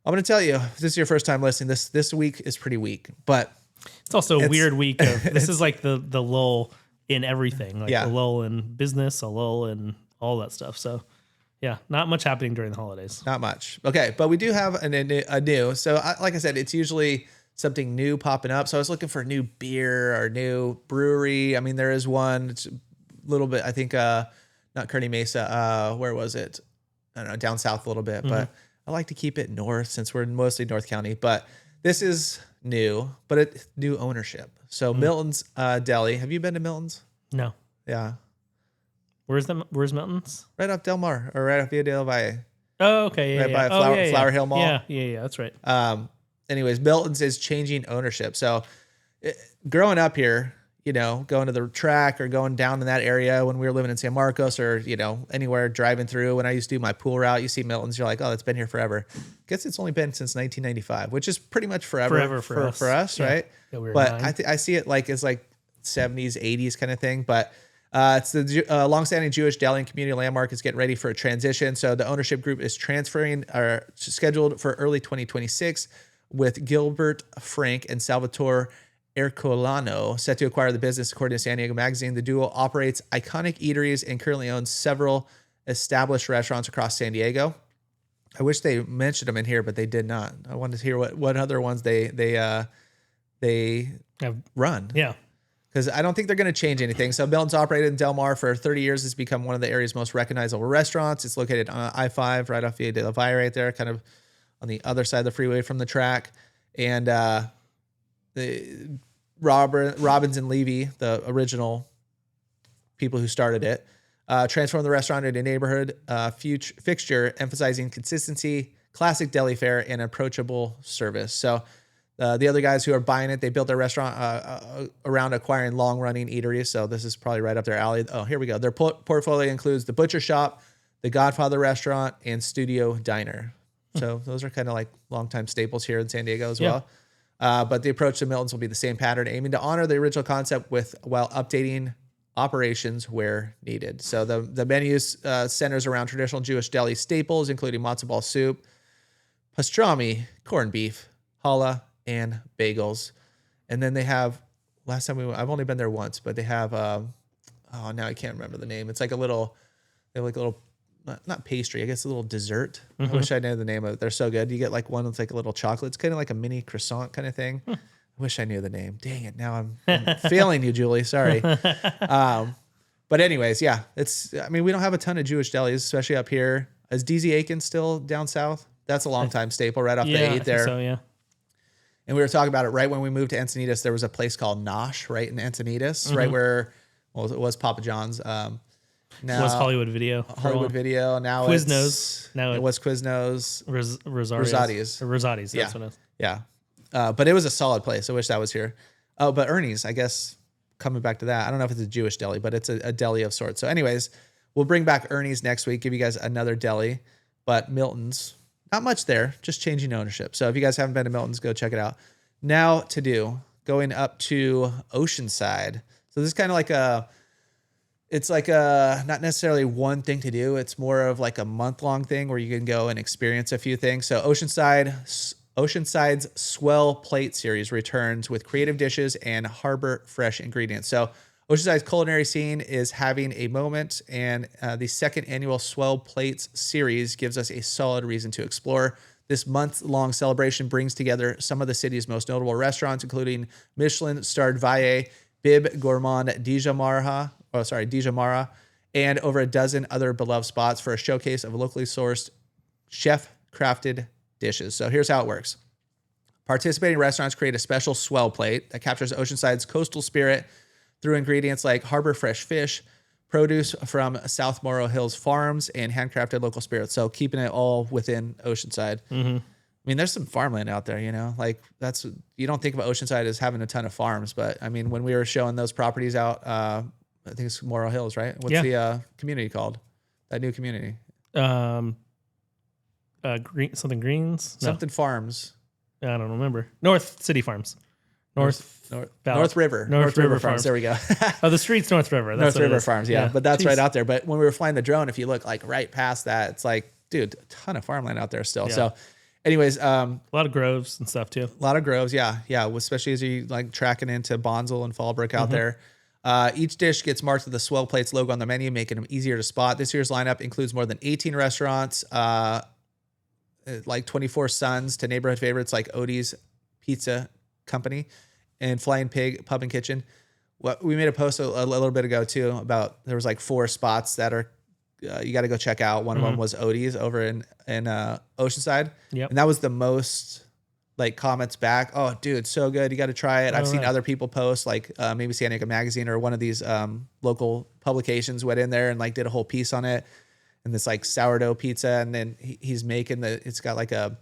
I'm going to tell you, if this is your first time listening, this week is pretty weak, but it's also a weird week. This is like the lull in everything, like a lull in business, a lull in all that stuff. So yeah, not much happening during the holidays. Not much. Okay, but we do have a new. So like I said, it's usually something new popping up. So I was looking for a new beer or new brewery. I mean, there is one. It's a little bit, I think, not Kearney Mesa. Where was it? I don't know, down south a little bit, but I like to keep it north since we're mostly North County. But this is new, but it's new ownership. So Milton's Deli. Have you been to Milton's? No. Yeah. Where's Milton's? Right off Del Mar, or right off Via de la Valle. Oh, okay. Yeah, right by Flower Hill Mall. Yeah, that's right. Anyways, Milton's is changing ownership. So growing up here, going to the track or going down in that area when we were living in San Marcos or, anywhere driving through, when I used to do my pool route, you see Milton's, you're like, oh, that's been here forever. Guess it's only been since 1995, which is pretty much forever for us, right? Yeah, but I see it like it's like 70s, 80s kind of thing. But it's the longstanding Jewish deli and community landmark is getting ready for a transition. So the ownership group is transferring or scheduled for early 2026 with Gilbert Frank and Salvatore Ercolano set to acquire the business. According to San Diego Magazine, the duo operates iconic eateries and currently owns several established restaurants across San Diego. I wish they mentioned them in here, but they did not. I wanted to hear what other ones they run. Yeah. Because I don't think they're going to change anything. So Milton's operated in Del Mar for 30 years. It's become one of the area's most recognizable restaurants. It's located on I-5 right off Via de la Valle right there, kind of on the other side of the freeway from the track. And the Robbins and Levy, the original people who started it, transformed the restaurant into a neighborhood fixture, emphasizing consistency, classic deli fare, and approachable service. So the other guys who are buying it, they built their restaurant around acquiring long-running eateries. So this is probably right up their alley. Oh, here we go. Their portfolio includes the Butcher Shop, the Godfather Restaurant, and Studio Diner. So those are kind of like longtime staples here in San Diego as well. But the approach to Milton's will be the same pattern, aiming to honor the original concept while updating operations where needed. So the menu centers around traditional Jewish deli staples, including matzo ball soup, pastrami, corned beef, challah, and bagels. And then they have, last time I've only been there once, but they have, now I can't remember the name. It's like they have like a little, not pastry, I guess a little dessert. I wish I knew the name of it. They're so good. You get like one that's like a little chocolate. It's kind of like a mini croissant kind of thing. I wish I knew the name. Dang it. Now I'm failing you, Julie. Sorry. But anyways, yeah, we don't have a ton of Jewish delis, especially up here. Is DZ Aiken still down south? That's a long time staple right off the 8 there. So, yeah. And we were talking about it right when we moved to Encinitas. There was a place called Nosh right in Encinitas, right where, it was Papa John's. Now, it was Hollywood Video. Now Quiznos. It was Quiznos. Rosati's. That's what it is. Yeah. But it was a solid place. I wish that was here. Oh, but Ernie's, I guess, coming back to that. I don't know if it's a Jewish deli, but it's a deli of sorts. So anyways, we'll bring back Ernie's next week, give you guys another deli. But Milton's, not much there, just changing ownership. So if you guys haven't been to Milton's, go check it out. Now to do, going up to Oceanside. So this is kind of like it's like not necessarily one thing to do. It's more of like a month-long thing where you can go and experience a few things. So Oceanside's Swell Plate Series returns with creative dishes and harbor fresh ingredients. So Oceanside's culinary scene is having a moment, and the second annual Swell Plates Series gives us a solid reason to explore. This month-long celebration brings together some of the city's most notable restaurants, including Michelin-starred Valle, Bib Gourmand Dijamara, and over a dozen other beloved spots for a showcase of locally sourced, chef-crafted dishes. So here's how it works. Participating restaurants create a special Swell plate that captures Oceanside's coastal spirit through ingredients like harbor fresh fish, produce from South Morrow Hills farms, and handcrafted local spirits. So keeping it all within Oceanside. I mean, there's some farmland out there, you know, like that's, you don't think of Oceanside as having a ton of farms, but I mean, when we were showing those properties out, I think it's Morrow Hills, right? What's the community called? That new community? Something Greens? No. Something Farms. I don't remember. North City Farms. North River. North River Farms. There we go. Oh, the street's North River. That's North River Farms, yeah. But that's Jeez. right out there. But when we were flying the drone, if you look like right past that, it's like, dude, a ton of farmland out there still. Yeah. So anyways, a lot of groves and stuff too. a lot of groves, yeah. Especially as you like tracking into Bonsall and Fallbrook out there. Each dish gets marked with the Swell Plates logo on the menu, making them easier to spot. This year's lineup includes more than 18 restaurants, like 24 Sons to neighborhood favorites like Odie's Pizza Company and Flying Pig Pub and Kitchen. We made a post a little bit ago too about there was like 4 spots that are you got to go check out. One of them was Odie's over in Oceanside, and that was the most like comments back. Oh, dude, so good! You got to try it. I've seen other people post like maybe San Diego Magazine or one of these local publications went in there and like did a whole piece on it. And this like sourdough pizza, and then he's making it's got like a,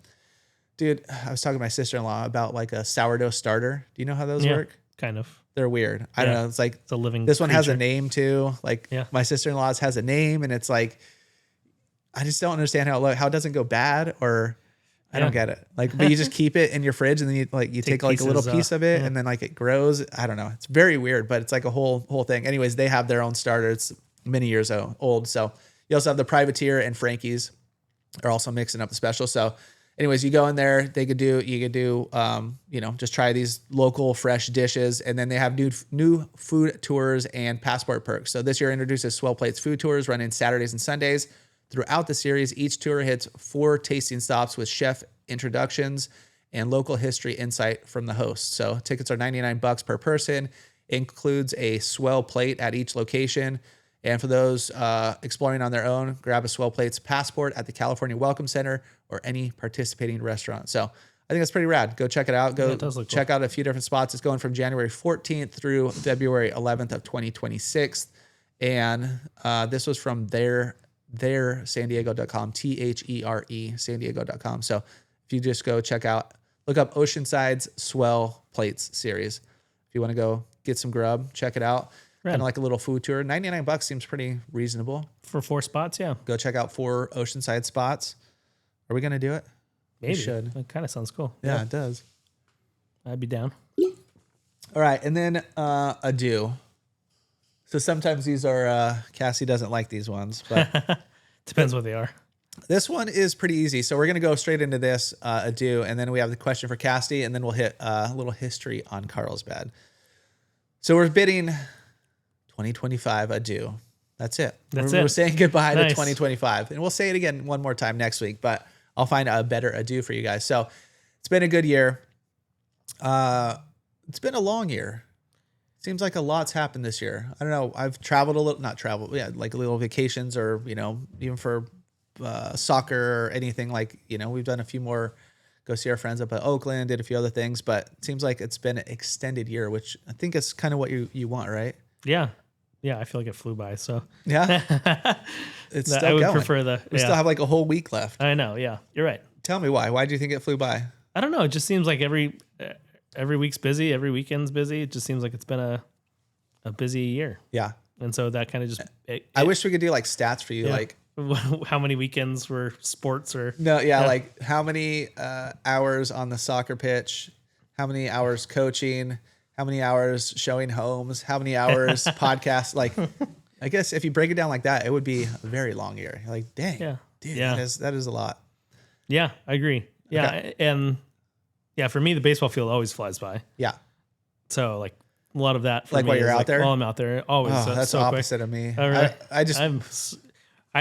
dude, I was talking to my sister-in-law about like a sourdough starter. Do you know how those work? Kind of. They're weird. I don't know. It's like it's a living this one has a creature. name too. Like my sister-in-law's has a name, and it's like, I just don't understand how it doesn't go bad, or I don't get it. Like, but you just keep it in your fridge, and then you take like a little piece of it, and then like it grows. I don't know. It's very weird, but it's like a whole thing. Anyways, they have their own starter. It's many years old. So you also have the Privateer and Frankie's are also mixing up the special. So anyways, you go in there, you could do, just try these local fresh dishes. And then they have new food tours and passport perks. So this year introduces Swell Plates food tours running Saturdays and Sundays. Throughout the series, each tour hits 4 tasting stops with chef introductions and local history insight from the host. So tickets are $99 per person, includes a Swell Plate at each location. And for those exploring on their own, grab a Swell Plates passport at the California Welcome Center or any participating restaurant. So I think that's pretty rad. Go check it out. Go check out a few different spots. It's going from January 14th through February 11th of 2026. And this was from their sandiego.com, THERE, sandiego.com. So if you just go look up Oceanside's Swell Plates series. If you want to go get some grub, check it out. Kind of like a little food tour. $99 seems pretty reasonable. For 4 spots, yeah. Go check out 4 Oceanside spots. Are we going to do it? Maybe. We should. It kind of sounds cool. Yeah, it does. I'd be down. All right. And then Adieu. So sometimes these are, Cassie doesn't like these ones, but depends what they are. This one is pretty easy. So we're going to go straight into this Adieu. And then we have the question for Cassidy, and then we'll hit a little history on Carlsbad. So we're bidding 2025 adieu. That's it. We're saying goodbye to 2025. And we'll say it again one more time next week, but I'll find a better adieu for you guys. So it's been a good year. It's been a long year. Seems like a lot's happened this year. I don't know. I've traveled like little vacations or, even for soccer or anything like, we've done a few more, go see our friends up at Oakland, did a few other things, but it seems like it's been an extended year, which I think is kind of what you want, right? Yeah. Yeah, I feel like it flew by. So yeah, it's still I would going. prefer We still have like a whole week left. I know. Yeah, you're right. Tell me why. Why do you think it flew by? I don't know. It just seems like every week's busy, every weekend's busy. It just seems like it's been a busy year. Yeah, and so that kind of just. I wish we could do like stats for you, like how many weekends were sports or like how many hours on the soccer pitch, how many hours coaching. How many hours showing homes? How many hours podcast? Like, I guess if you break it down like that, it would be a very long year. You're like, dang, dude, that is a lot. Yeah, I agree. Yeah, okay. And for me, the baseball field always flies by. Yeah. So like a lot of that. For like me while you're out there, while I'm out there, always. Oh, that's so the opposite of me. Oh, really? I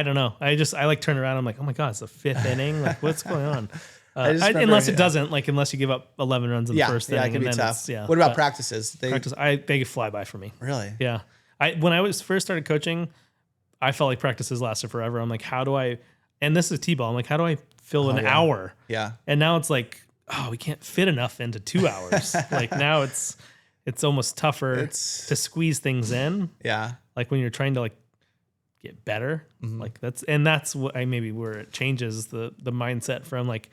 don't know. I like turn around. I'm like, oh my god, it's the 5th inning. Like, what's going on? Unless you give up 11 runs in the first inning. Yeah, it can be tough. What about practices? They fly by for me. Really? Yeah. When I first started coaching, I felt like practices lasted forever. I'm like, how do I, and this is T-ball. I'm like, how do I fill an hour? Yeah. And now it's like, oh, we can't fit enough into 2 hours. Like now it's almost tougher to squeeze things in. Yeah. Like when you're trying to like get better, like that's what maybe where it changes the mindset from like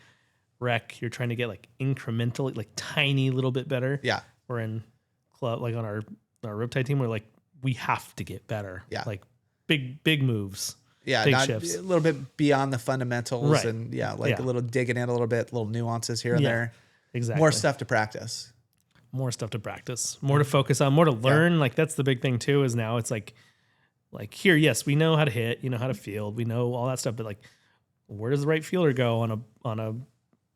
rec. You're trying to get like incrementally, like tiny little bit better. Yeah. We're in club, like on our Riptide team, we're like, we have to get better. Yeah. Like big moves. Yeah. Big Not shifts. a little bit beyond the fundamentals Right. and a little digging in a little bit, little nuances here and there. Exactly. More stuff to practice. More stuff to practice, more to focus on, more to learn. Yeah. Like that's the big thing too, is now it's like here, yes, we know how to hit, you know how to field, we know all that stuff, but like, where does the right fielder go on a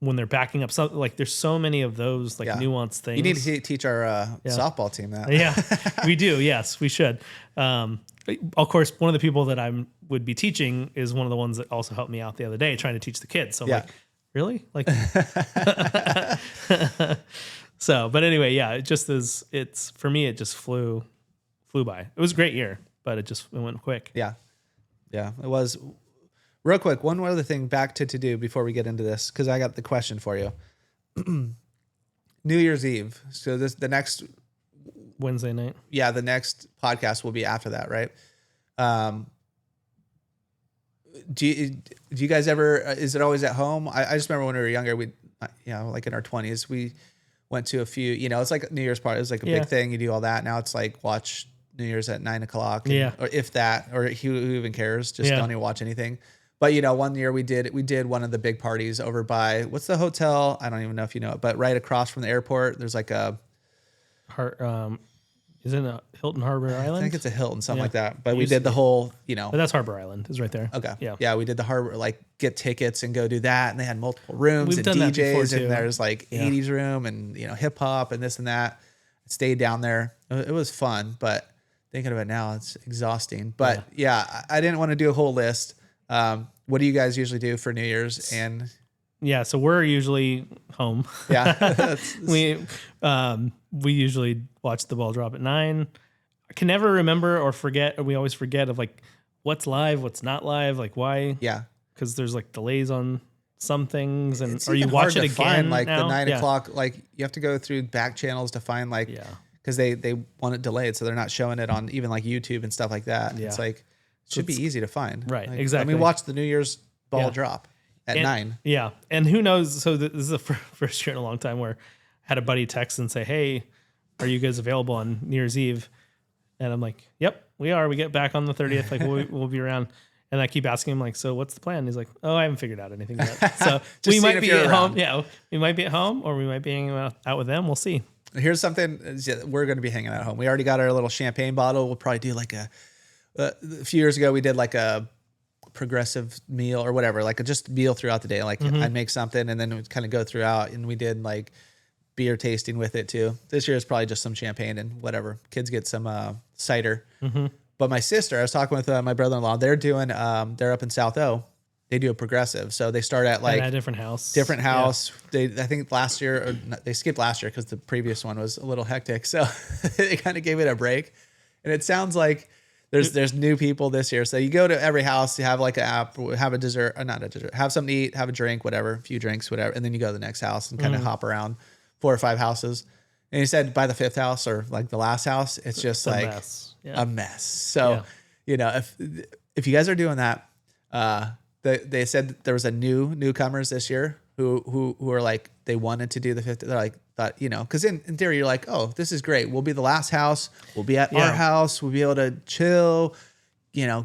when they're backing up something? Like there's so many of those like nuanced things. You need to teach our softball team that. Yeah, we do. Yes, we should. Of course, one of the people that I would be teaching is one of the ones that also helped me out the other day trying to teach the kids. So I'm like, really? Like, so, but anyway, yeah, it just is, for me, it just flew by. It was a great year, but it went quick. Yeah. Yeah, it was. Real quick, one other thing back to do before we get into this, because I got the question for you. New Year's Eve. So the next Wednesday night. Yeah, the next podcast will be after that, right? Do you guys ever? Is it always at home? I just remember when we were younger, we, like in our 20s, we went to a few. It's like New Year's party. It was like a big thing. You do all that. Now it's like watch New Year's at 9:00, or if that, or who even cares? Just don't even watch anything. But one year we did one of the big parties over by, what's the hotel? I don't even know if you know it, but right across from the airport, there's like a is it a Hilton Harbor Island? I think it's a Hilton, something like that. But we did the whole, But that's Harbor Island is right there. Okay. Yeah. Yeah. We did the harbor, like get tickets and go do that. And they had multiple rooms and done that before, DJs too. and there's like 80s room and, hip hop and this and that. Stayed down there. It was fun, but thinking of it now, it's exhausting. But I didn't want to do a whole list. What do you guys usually do for New Year's? And so we're usually home. Yeah. We usually watch the ball drop at 9. I can never remember or forget, or we always forget of like what's live, what's not live, like why. Yeah. Because there's like delays on some things, and it's or you even watch hard it to again. find, like now. the 9 o'clock, like you have to go through back channels to find because they want it delayed, so they're not showing it on even like YouTube and stuff like that. Yeah. It's like it should be easy to find. Right, like, exactly. I mean, watch the New Year's ball drop at 9. Yeah, and who knows? So this is the first year in a long time where I had a buddy text and say, "Hey, are you guys available on New Year's Eve?" And I'm like, "Yep, we are. We get back on the 30th. Like we'll be around." And I keep asking him like, "So what's the plan?" He's like, "Oh, I haven't figured out anything yet." So we might be at home. Yeah, we might be at home, or we might be hanging out with them. We'll see. Here's something we're going to be hanging out at home. We already got our little champagne bottle. We'll probably do like a few years ago we did like a progressive meal or whatever, like just meal throughout the day. Like I'd make something and then we'd kind of go throughout, and we did like beer tasting with it too. This year is probably just some champagne and whatever. Kids get some cider. But my sister, I was talking with my brother-in-law. They're doing they're up in South O. They do a progressive, so they start at like a different house. I think last year, or they skipped last year because the previous one was a little hectic. So they kind of gave it a break. And it sounds like there's new people this year. So you go to every house, you have like an app, have a dessert, or not a dessert, have something to eat, have a drink, whatever, a few drinks, whatever. And then you go to the next house and kind of hop around 4 or 5 houses. And he said by the 5th house or like the last house, it's just like a mess. So, if you guys are doing that, they said there was a newcomers this year who are like, they wanted to do the 5th. They're like, thought, because in theory, you're like, oh, this is great. We'll be the last house. We'll be at our house. We'll be able to chill,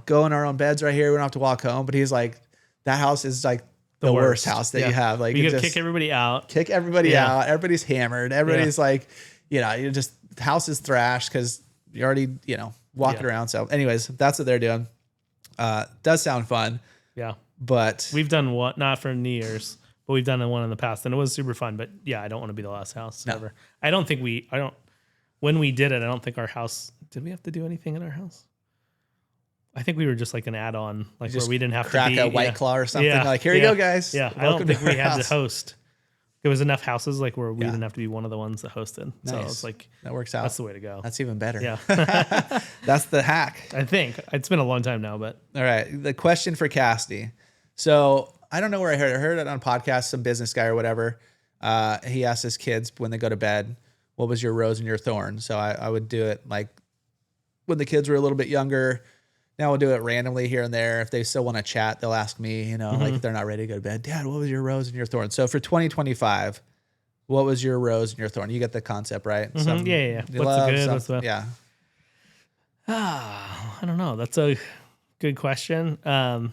go in our own beds right here. We don't have to walk home. But he's like, that house is like the worst house that you have. Like, you got to kick everybody out. Kick everybody out. Everybody's hammered. Everybody's like, you just, the house is thrashed because you're already, walking around. So anyways, that's what they're doing. Does sound fun. Yeah. But we've done one, not for New Year's, but we've done one in the past and it was super fun. But yeah, I don't want to be the last house ever. I don't think when we did it, I don't think our house, did we have to do anything in our house? I think we were just like an add-on, like where we didn't have to crack a White Claw or something. Like, here you go, guys. Yeah. I don't think we had to host. there was enough houses like where we didn't have to be one of the ones that hosted. Nice. So it's like that works out. that's the way to go. That's even better. Yeah. That's the hack. I think it's been a long time now, but All right. The question for Cassidy. So I don't know where I heard it. I heard it on a podcast, some business guy or whatever. He asked his kids when they go to bed, what was your rose and your thorn? So I would do it like when the kids were a little bit younger. Now we'll do it randomly here and there. If they still want to chat, they'll ask me, like if they're not ready to go to bed, Dad, what was your rose and your thorn? So for 2025, what was your rose and your thorn? You get the concept, right? Yeah. What's the good? What's the yeah. I don't know. That's a good question. I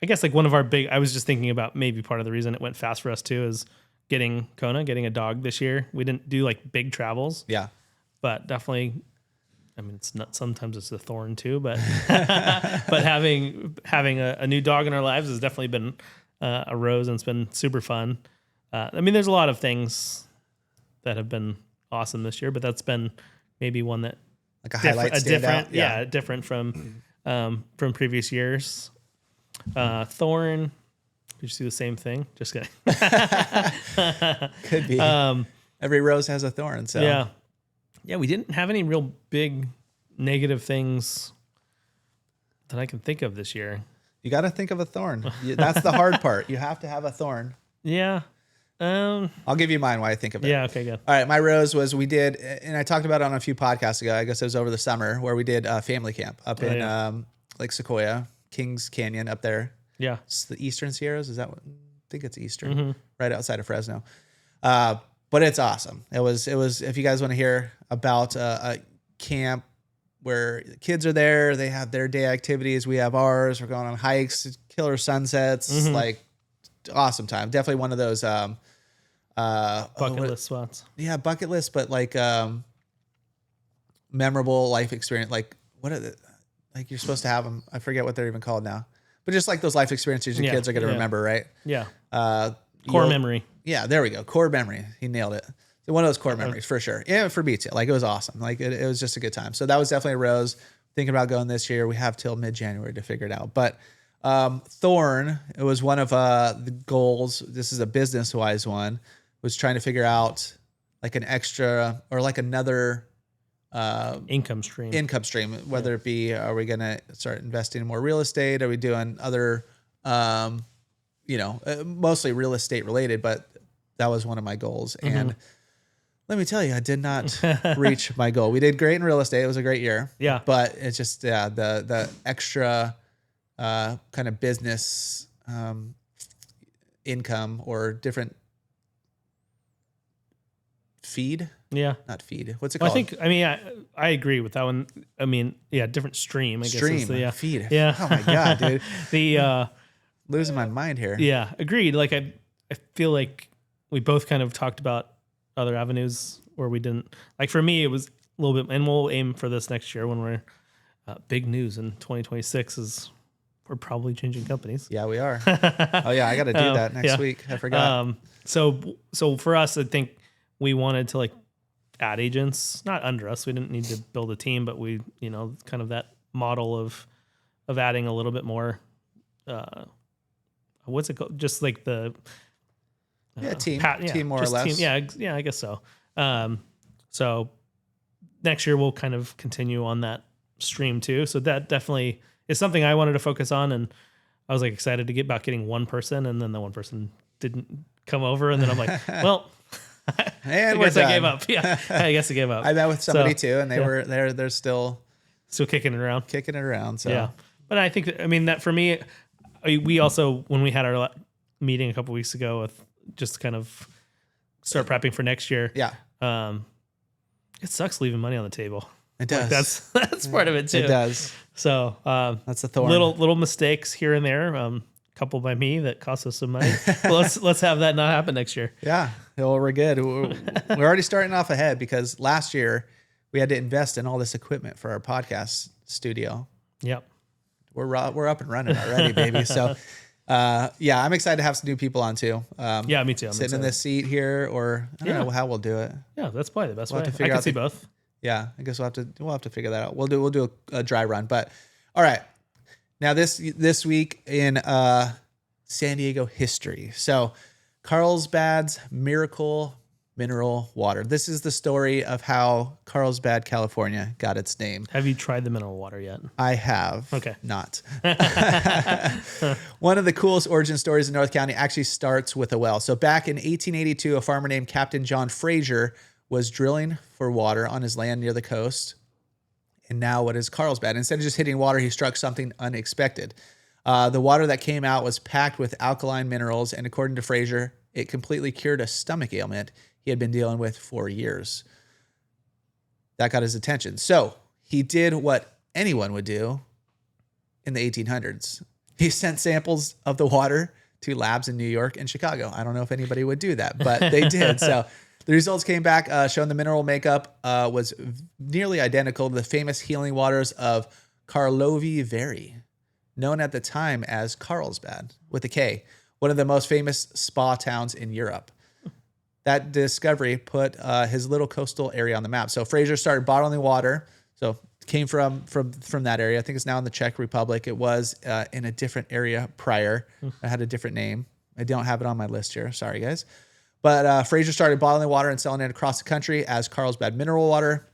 guess like one of our I was just thinking about maybe part of the reason it went fast for us too is getting a dog this year. We didn't do like big travels. Yeah. But definitely, I mean, it's not, sometimes it's a thorn too, but, but having a new dog in our lives has definitely been a rose, and it's been super fun. I mean, there's a lot of things that have been awesome this year, but that's been maybe one that like a highlight different, different from previous years. Thorn, did you see the same thing? Just kidding. Could be. Every rose has a thorn. So yeah, we didn't have any real big negative things that I can think of this year. You got to think of a thorn. That's the hard part. You have to have a thorn. Yeah. I'll give you mine while I think of it. Yeah. Okay, good. All right. My rose was, we did, and I talked about it on a few podcasts ago. I guess it was over the summer where we did family camp up in Lake Sequoia, Kings Canyon up there. Yeah. It's the Eastern Sierras. Is that what? I think it's Eastern, right outside of Fresno. But it's awesome. It was, if you guys want to hear about a camp where the kids are there, they have their day activities. We have ours. We're going on hikes, killer sunsets, like awesome time. Definitely one of those, bucket list spots. Yeah. Bucket list, but like, memorable life experience. Like what are like you're supposed to have them. I forget what they're even called now, but just like those life experiences your kids are going to remember. Right. Yeah. Core memory. Yeah, there we go. Core memory. He nailed it. So one of those core memories for sure. Yeah, for me too. Like it was awesome. Like it was just a good time. So that was definitely a rose. Thinking about going this year. We have till mid-January to figure it out. But Thorn, it was one of the goals. This is a business-wise one. Was trying to figure out like an extra or like another income stream. Whether it be, are we going to start investing in more real estate? Are we doing other, mostly real estate related, but that was one of my goals. And let me tell you, I did not reach my goal. We did great in real estate. It was a great year. Yeah. But it's just, the extra kind of business income or different feed. Yeah. Not feed. What's it called? I agree with that one. I mean, different stream. I guess is the feed. Yeah. Oh my God, dude. The losing my mind here. Yeah, agreed. Like I feel like we both kind of talked about other avenues where we didn't. Like for me, it was a little bit, and we'll aim for this next year when we're big news in 2026 is we're probably changing companies. Yeah, we are. Oh yeah, I got to do that next week. I forgot. So for us, I think we wanted to like add agents, not under us. We didn't need to build a team, but we, kind of that model of adding a little bit more. What's it called? Just like the team more or less. Team. Yeah, I guess so. So next year we'll kind of continue on that stream too. So that definitely is something I wanted to focus on, and I was like excited to get about getting one person, and then the one person didn't come over, and then I'm like, well, and I guess I gave up. Yeah, I guess I gave up. I met with somebody too, and they're still kicking it around. So yeah, but I think that for me. We also, when we had our meeting a couple weeks ago with just kind of start prepping for next year. Yeah. It sucks leaving money on the table. It does. Like that's part of it too. It does. So that's the thorn. Little mistakes here and there. Couple by me that cost us some money. let's have that not happen next year. Yeah. Well, we're good. We're already starting off ahead because last year we had to invest in all this equipment for our podcast studio. Yep. We're up and running already, baby. So, I'm excited to have some new people on too. Yeah, me too. Sitting in this seat here, or I don't know how we'll do it. Yeah, that's probably the best way. Have to figure I can out see both. Yeah, I guess we'll have to figure that out. We'll do a dry run, but all right. Now this week in San Diego history. So Carlsbad's miracle mineral water. This is the story of how Carlsbad, California got its name. Have you tried the mineral water yet? I have. Okay. Not. One of the coolest origin stories in North County actually starts with a well. So back in 1882, a farmer named Captain John Fraser was drilling for water on his land near the coast. And now what is Carlsbad? Instead of just hitting water, he struck something unexpected. The water that came out was packed with alkaline minerals, and according to Fraser, it completely cured a stomach ailment he had been dealing with for years. That got his attention. So he did what anyone would do in the 1800s. He sent samples of the water to labs in New York and Chicago. I don't know if anybody would do that, but they did. So the results came back showing the mineral makeup was nearly identical to the famous healing waters of Karlovy, known at the time as Carlsbad with a K, one of the most famous spa towns in Europe. That discovery put his little coastal area on the map. So Fraser started bottling water. So it came from that area. I think it's now in the Czech Republic. It was in a different area prior. I had a different name. I don't have it on my list here. Sorry, guys. But Fraser started bottling water and selling it across the country as Carlsbad mineral water,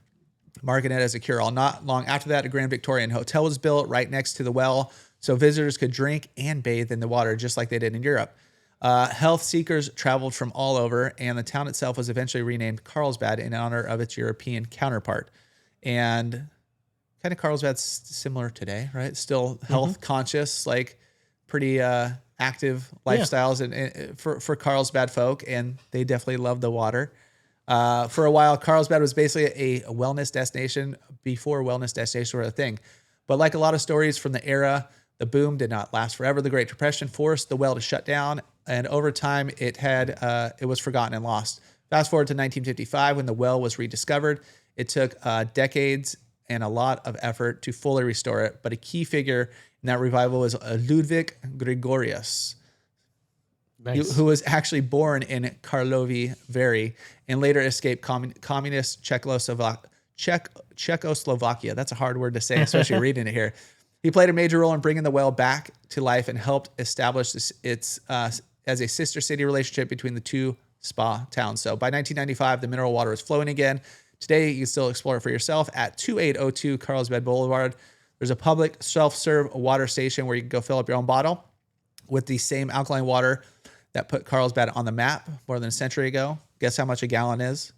marketing it as a cure-all. Not long after that, a Grand Victorian hotel was built right next to the well, so visitors could drink and bathe in the water just like they did in Europe. Health seekers traveled from all over, and the town itself was eventually renamed Carlsbad in honor of its European counterpart. And kind of Carlsbad's similar today, right? Still health conscious, like pretty active lifestyles for Carlsbad folk, and they definitely love the water. For a while, Carlsbad was basically a wellness destination before wellness destinations were a thing. But like a lot of stories from the era, the boom did not last forever. The Great Depression forced the well to shut down, and over time it was forgotten and lost. Fast forward to 1955 when the well was rediscovered. It took decades and a lot of effort to fully restore it, but a key figure in that revival was Ludwig Gregorius, Nice. who was actually born in Karlovy Vary and later escaped communist Czechoslovakia. That's a hard word to say, especially reading it here. He played a major role in bringing the well back to life and helped establish its as a sister city relationship between the two spa towns. So by 1995, the mineral water is flowing again. Today, you can still explore it for yourself at 2802 Carlsbad Boulevard. There's a public self-serve water station where you can go fill up your own bottle with the same alkaline water that put Carlsbad on the map more than a century ago. Guess how much a gallon is?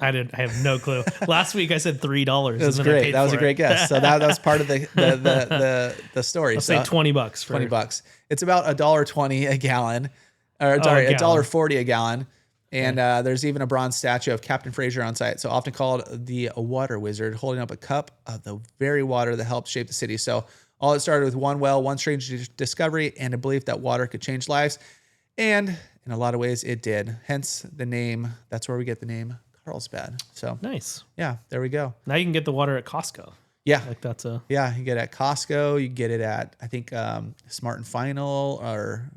I have no clue. Last week I said $3. It was great. That was a great guess. So that was part of the story. Let's say $20 for $20. It's about $1.20 a gallon, or sorry, $1.40 a gallon. And there's even a bronze statue of Captain Fraser on site. So often called the water wizard, holding up a cup of the very water that helped shape the city. So all it started with one well, one strange discovery, and a belief that water could change lives. And in a lot of ways it did. Hence the name. That's where we get the name Carlsbad. So nice. Yeah, there we go. Now you can get the water at Costco. Yeah. Like that's a... Yeah, you get it at Costco. You get it at, I think, Smart and Final or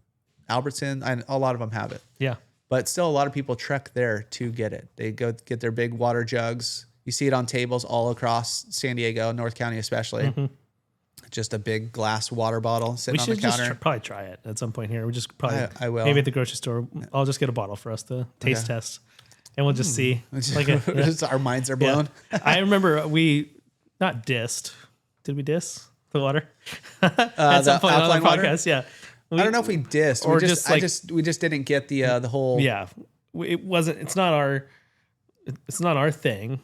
Albertson. A lot of them have it. Yeah. But still, a lot of people trek there to get it. They go get their big water jugs. You see it on tables all across San Diego, North County especially. Mm-hmm. Just a big glass water bottle sitting on the counter. We should probably try it at some point here. We just probably, I will. Maybe at the grocery store. I'll just get a bottle for us to taste test. And we'll just see. Just our minds are blown. Yeah. I remember we not dissed. Did we diss the water? At some point on the podcast, yeah. I don't know if we dissed. Or we just didn't get the whole. Yeah, it wasn't. It's not our thing.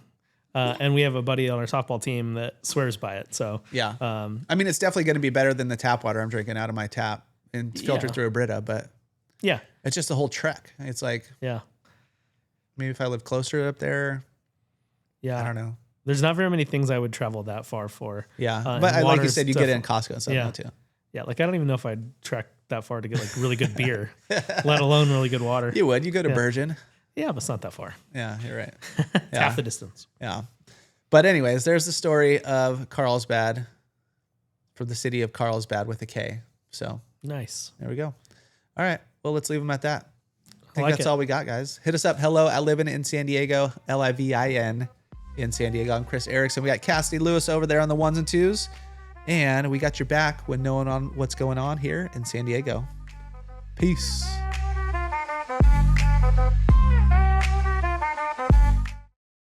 And we have a buddy on our softball team that swears by it. So yeah, I mean, it's definitely going to be better than the tap water I'm drinking out of my tap and filtered through a Brita. But yeah, it's just a whole trek. It's like maybe if I lived closer up there. Yeah, I don't know. There's not very many things I would travel that far for. Yeah, but like you said, you get it in Costco and stuff now too. Yeah, like I don't even know if I'd trek that far to get like really good beer, let alone really good water. You would. You go to Bergen. Yeah, but it's not that far. Yeah, you're right. It's half the distance. Yeah. But anyways, there's the story of Carlsbad from the city of Carlsbad with a K. So nice. There we go. All right. Well, let's leave them at that. I think that's all we got, guys. Hit us up. Hello at Livin' in San Diego, LIVIN in San Diego. I'm Chris Erickson. We got Cassidy Lewis over there on the ones and twos. And we got your back when knowing on what's going on here in San Diego. Peace.